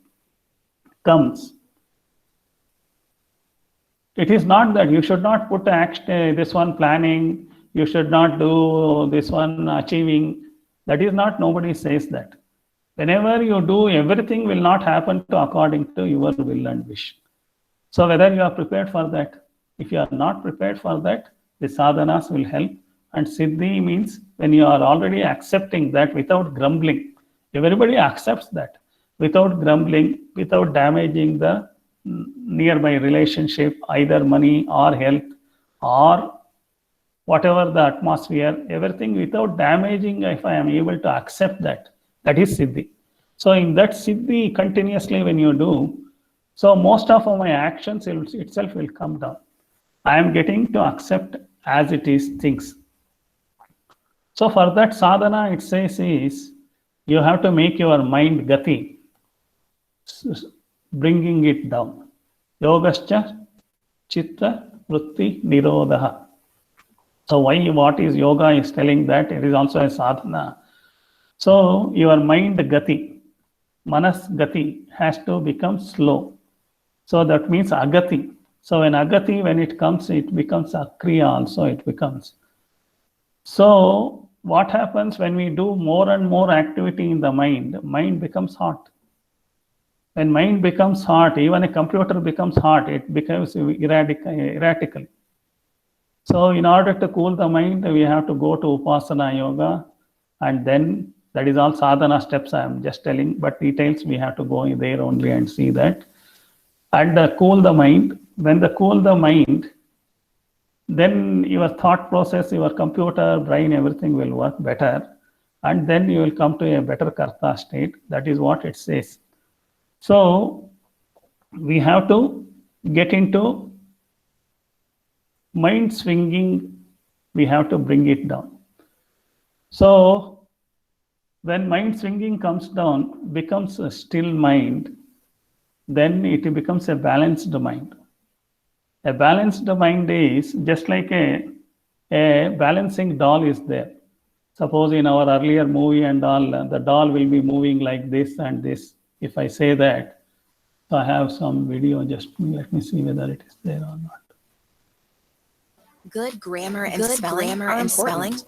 Speaker 1: comes. It is not that you should not put this one planning, you should not do this one achieving. That is not, nobody says that. Whenever you do, everything will not happen to according to your will and wish. So whether you are prepared for that, if you are not prepared for that, the sadhanas will help. And siddhi means when you are already accepting that without grumbling. Everybody accepts that without grumbling, without damaging the nearby relationship, either money or health or whatever the atmosphere, everything without damaging. If I am able to accept that, that is siddhi. So in that siddhi, continuously when you do, so most of my actions itself will come down. I am getting to accept as it is things. So for that sadhana, it says is, you have to make your mind gati, bringing it down. Yogascha chitta vritti nirodha. So what is yoga is telling that it is also a sadhana. So your mind gati, manas gati has to become slow. So that means agati. So when agati, when it comes, it becomes akriya also, it becomes. So what happens when we do more and more activity in the mind becomes hot. When mind becomes hot, even a computer becomes hot, it becomes erratic. So in order to cool the mind, we have to go to Upasana Yoga, and then that is all sadhana steps I am just telling, but details we have to go in there only and see that. And cool the mind. When the cool the mind, then your thought process, your computer, brain, everything will work better. And then you will come to a better karta state. That is what it says. So we have to get into mind swinging. We have to bring it down. So when mind swinging comes down, becomes a still mind, then it becomes a balanced mind. A balanced mind is just like a balancing doll is there. Suppose in our earlier movie and all, the doll will be moving like this and this. If I say that, so I have some video, just let me see whether it is there or not.
Speaker 3: Good grammar and spelling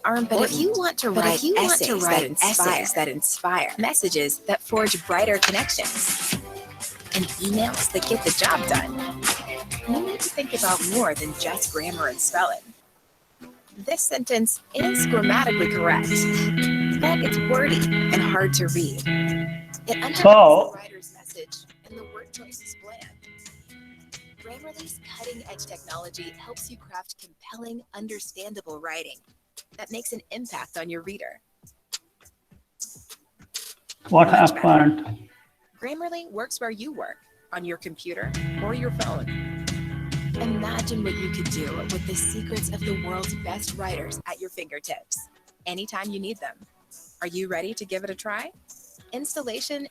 Speaker 3: are important. But if you want to write essays that inspire, messages that forge brighter connections, and emails that get the job done, you need to think about more than just grammar and spelling. This sentence is grammatically correct, but it's wordy and hard to read. It undermines the writer's message, and the word choice is bland. Grammarly's cutting-edge technology helps you craft compelling, understandable writing that makes an impact on your reader.
Speaker 1: What happened?
Speaker 3: Grammarly works where you work, on your computer or your phone. Imagine what you could do with the secrets of the world's best writers at your fingertips, anytime you need them. Are you ready to give it a try? Installation.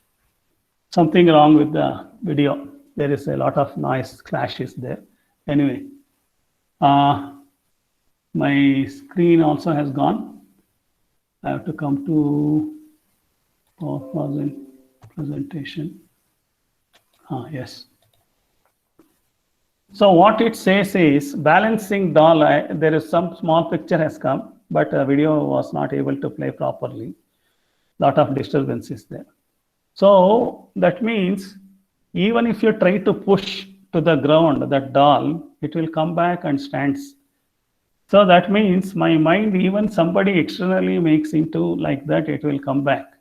Speaker 1: Something wrong with the video. there is a lot of noise clashes there. Anyway, my screen also has gone. I have to come to PowerPoint presentation. Yes. So what it says is balancing doll. There is some small picture has come, but video was not able to play properly. Lot of disturbances there. So that means even if you try to push to the ground that doll, it will come back and stands. So that means my mind, even somebody externally makes into like that, it will come back.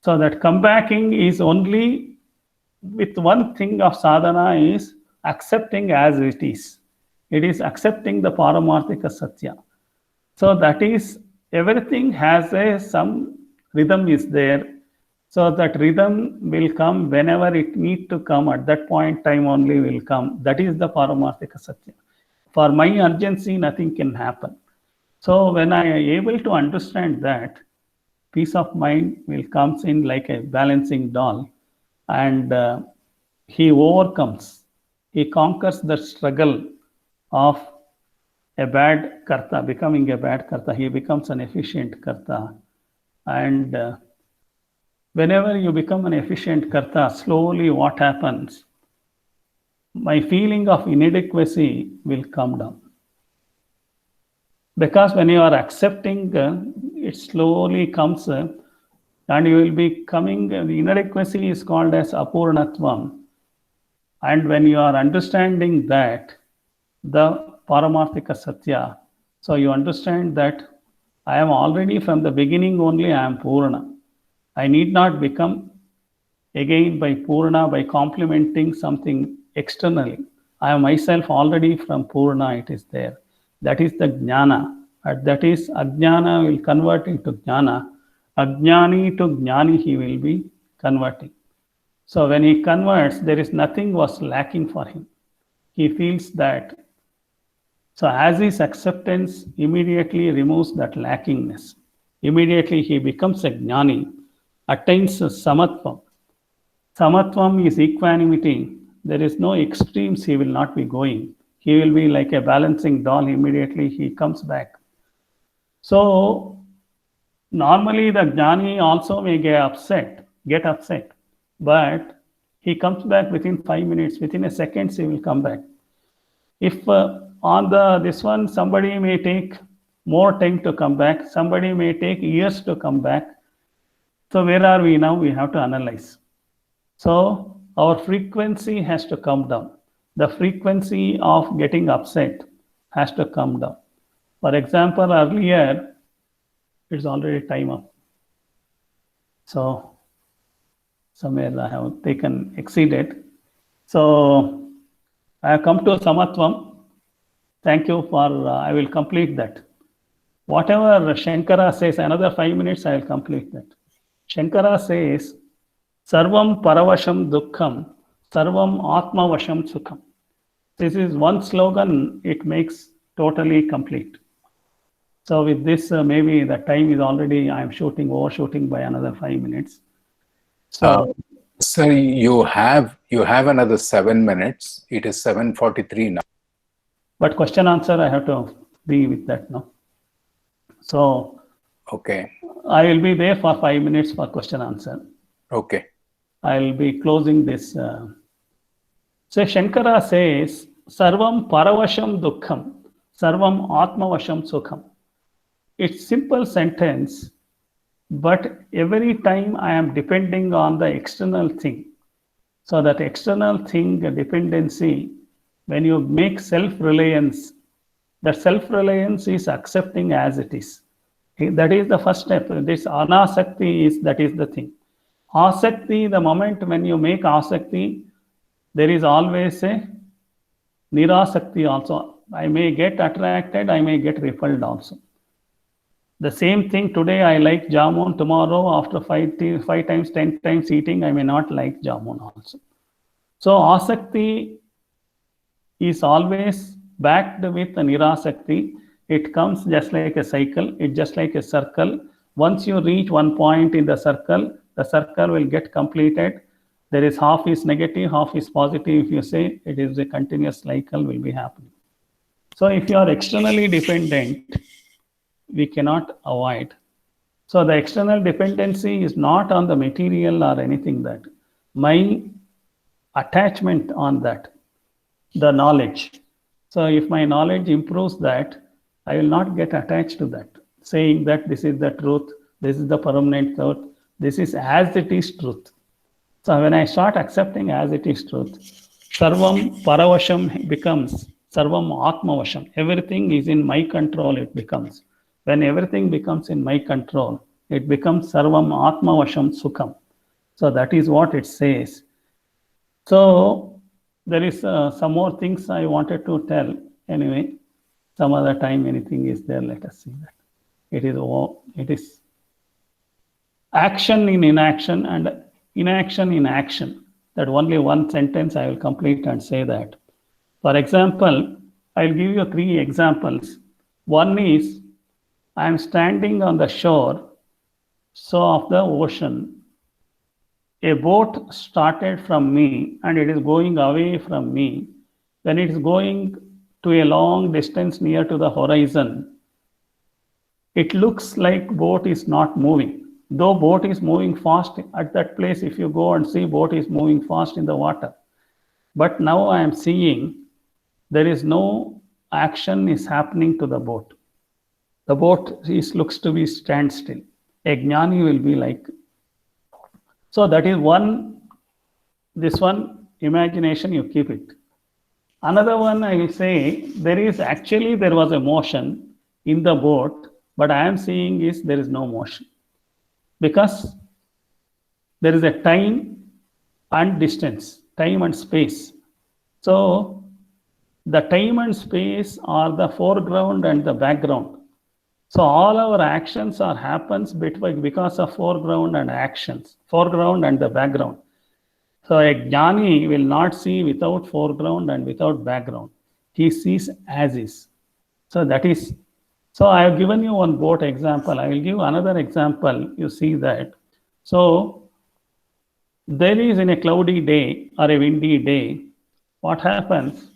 Speaker 1: So that comebacking is only with one thing of sadhana is accepting as it is. It is accepting the Paramarthika Satya. So that is, everything has some rhythm is there. So that rhythm will come whenever it need to come. At that point time only will come. That is the Paramarthika Satya. For my urgency, nothing can happen. So when I am able to understand that, peace of mind will comes in like a balancing doll, and he overcomes. He conquers the struggle of a bad karta, becoming a bad karta. He becomes an efficient karta. And whenever you become an efficient karta, slowly what happens? My feeling of inadequacy will come down. Because when you are accepting, it slowly comes and you will be coming, the inadequacy is called as apurnatvam. And when you are understanding that, the Paramarthika Satya, so you understand that I am already from the beginning only, I am Purana. I need not become again by Purana, by complementing something externally. I am myself already from Purana, it is there. That is the Jnana. And that is Ajnana will convert into Jnana. Ajnani to Jnani he will be converting. So when he converts, there is nothing was lacking for him. He feels that. So as his acceptance immediately removes that lackingness, immediately he becomes a Jnani, attains Samatvam. Samatvam is equanimity. There is no extremes he will not be going. He will be like a balancing doll. Immediately he comes back. So normally the Jnani also may get upset, but he comes back within 5 minutes, within a second he will come back. If on this one, somebody may take more time to come back, somebody may take years to come back. So where are we now? We have to analyze. So our frequency has to come down. The frequency of getting upset has to come down. For example, earlier, it's already time up. So somewhere I have exceeded. So I have come to Samatvam. Thank you for, I will complete that. Whatever Shankara says, another 5 minutes, I will complete that. Shankara says, Sarvam Paravasham Dukkham, Sarvam Atmavasham Sukham. This is one slogan, it makes totally complete. So with this, maybe the time is already, I am overshooting by another 5 minutes. So,
Speaker 4: sir, you have another 7 minutes. It is 7:43 now.
Speaker 1: But question answer, I have to be with that now. So,
Speaker 4: okay,
Speaker 1: I will be there for 5 minutes for question answer.
Speaker 4: Okay.
Speaker 1: I will be closing this. So Shankara says, Sarvam Paravasham Dukkham, Sarvam Atmavasham Sukham. It's simple sentence, but every time I am depending on the external thing. So that external thing, dependency, when you make self-reliance, that self-reliance is accepting as it is. That is the first step. This anasakti that is the thing. Asakti, the moment when you make asakti, there is always a nirasakti also. I may get attracted, I may get repelled also. The same thing today, I like jamun. Tomorrow, after 5 times, 10 times eating, I may not like jamun also. So asakti is always backed with the nirasakti. It comes just like a cycle. It's just like a circle. Once you reach one point in the circle will get completed. There is half is negative, half is positive. If you say it is a continuous cycle will be happening. So if you are externally dependent, we cannot avoid. So the external dependency is not on the material or anything that. My attachment on that, the knowledge. So if my knowledge improves that, I will not get attached to that, saying that this is the truth, this is the permanent truth, this is as it is truth. So when I start accepting as it is truth, Sarvam Paravasham becomes Sarvam Atmavasham. Everything is in my control, it becomes. When everything becomes in my control, it becomes Sarvam Atmavasham Sukham. So that is what it says. So there is some more things I wanted to tell. Anyway, some other time anything is there, let us see that. It is action in inaction and inaction in action. That only one sentence I will complete and say that. For example, I'll give you 3 examples. One is, I am standing on the shore of the ocean. A boat started from me and it is going away from me. When it is going to a long distance near to the horizon, it looks like boat is not moving. Though boat is moving fast at that place, if you go and see, boat is moving fast in the water. But now I am seeing there is no action is happening to the boat. The boat looks to be standstill. A jnani will be like. So that is one, this one imagination, you keep it. Another one I will say, there was a motion in the boat, but I am seeing is there is no motion. Because there is a time and distance, time and space. So the time and space are the foreground and the background. So all our actions happens because of foreground and the background. So a jnani will not see without foreground and without background. He sees as is. So that is. So I have given you one boat example. I will give another example. You see that. So there is in a cloudy day or a windy day, what happens?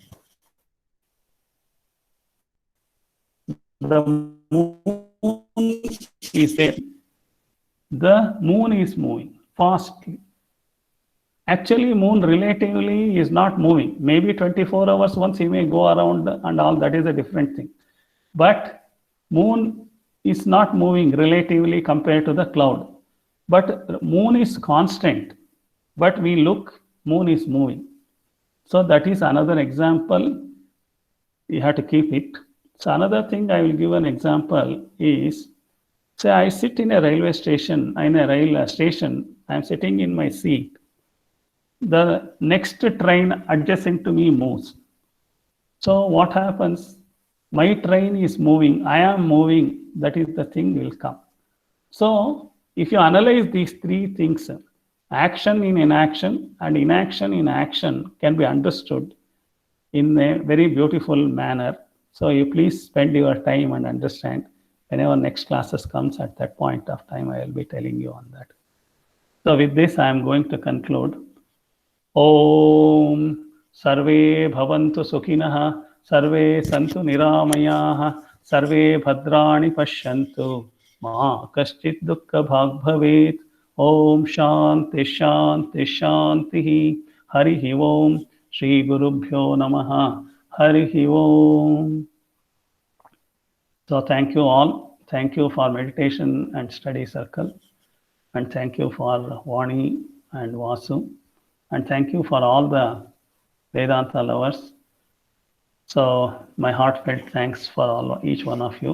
Speaker 1: The moon is there. The moon is moving fastly. Actually, moon relatively is not moving. Maybe 24 hours once he may go around and all, that is a different thing. But moon is not moving relatively compared to the cloud. But moon is constant. But we look, moon is moving. So that is another example. You have to keep it. So another thing I will give an example is, say I sit in a railway station, I am sitting in my seat. The next train adjacent to me moves. So what happens? My train is moving, I am moving, that is the thing will come. So if you analyze these 3 things, action in inaction and inaction in action can be understood in a very beautiful manner. So you please spend your time and understand. Whenever next classes comes, at that point of time, I will be telling you on that. So with this, I am going to conclude. Om Sarve Bhavantu Sukhinah, Sarve Santu Niramayaha, Sarve Bhadrani Pashyantu, Ma Kaschit Dukkha Bhag Bhavet. Om Shanti Shanti Shanti. Harihi Om. Shri Gurubhyo Namaha. Harihi Om. So thank you all. Thank you for meditation and study circle. And thank you for Vani and Vasu. And thank you for all the Vedanta lovers. So my heartfelt thanks for each one of you.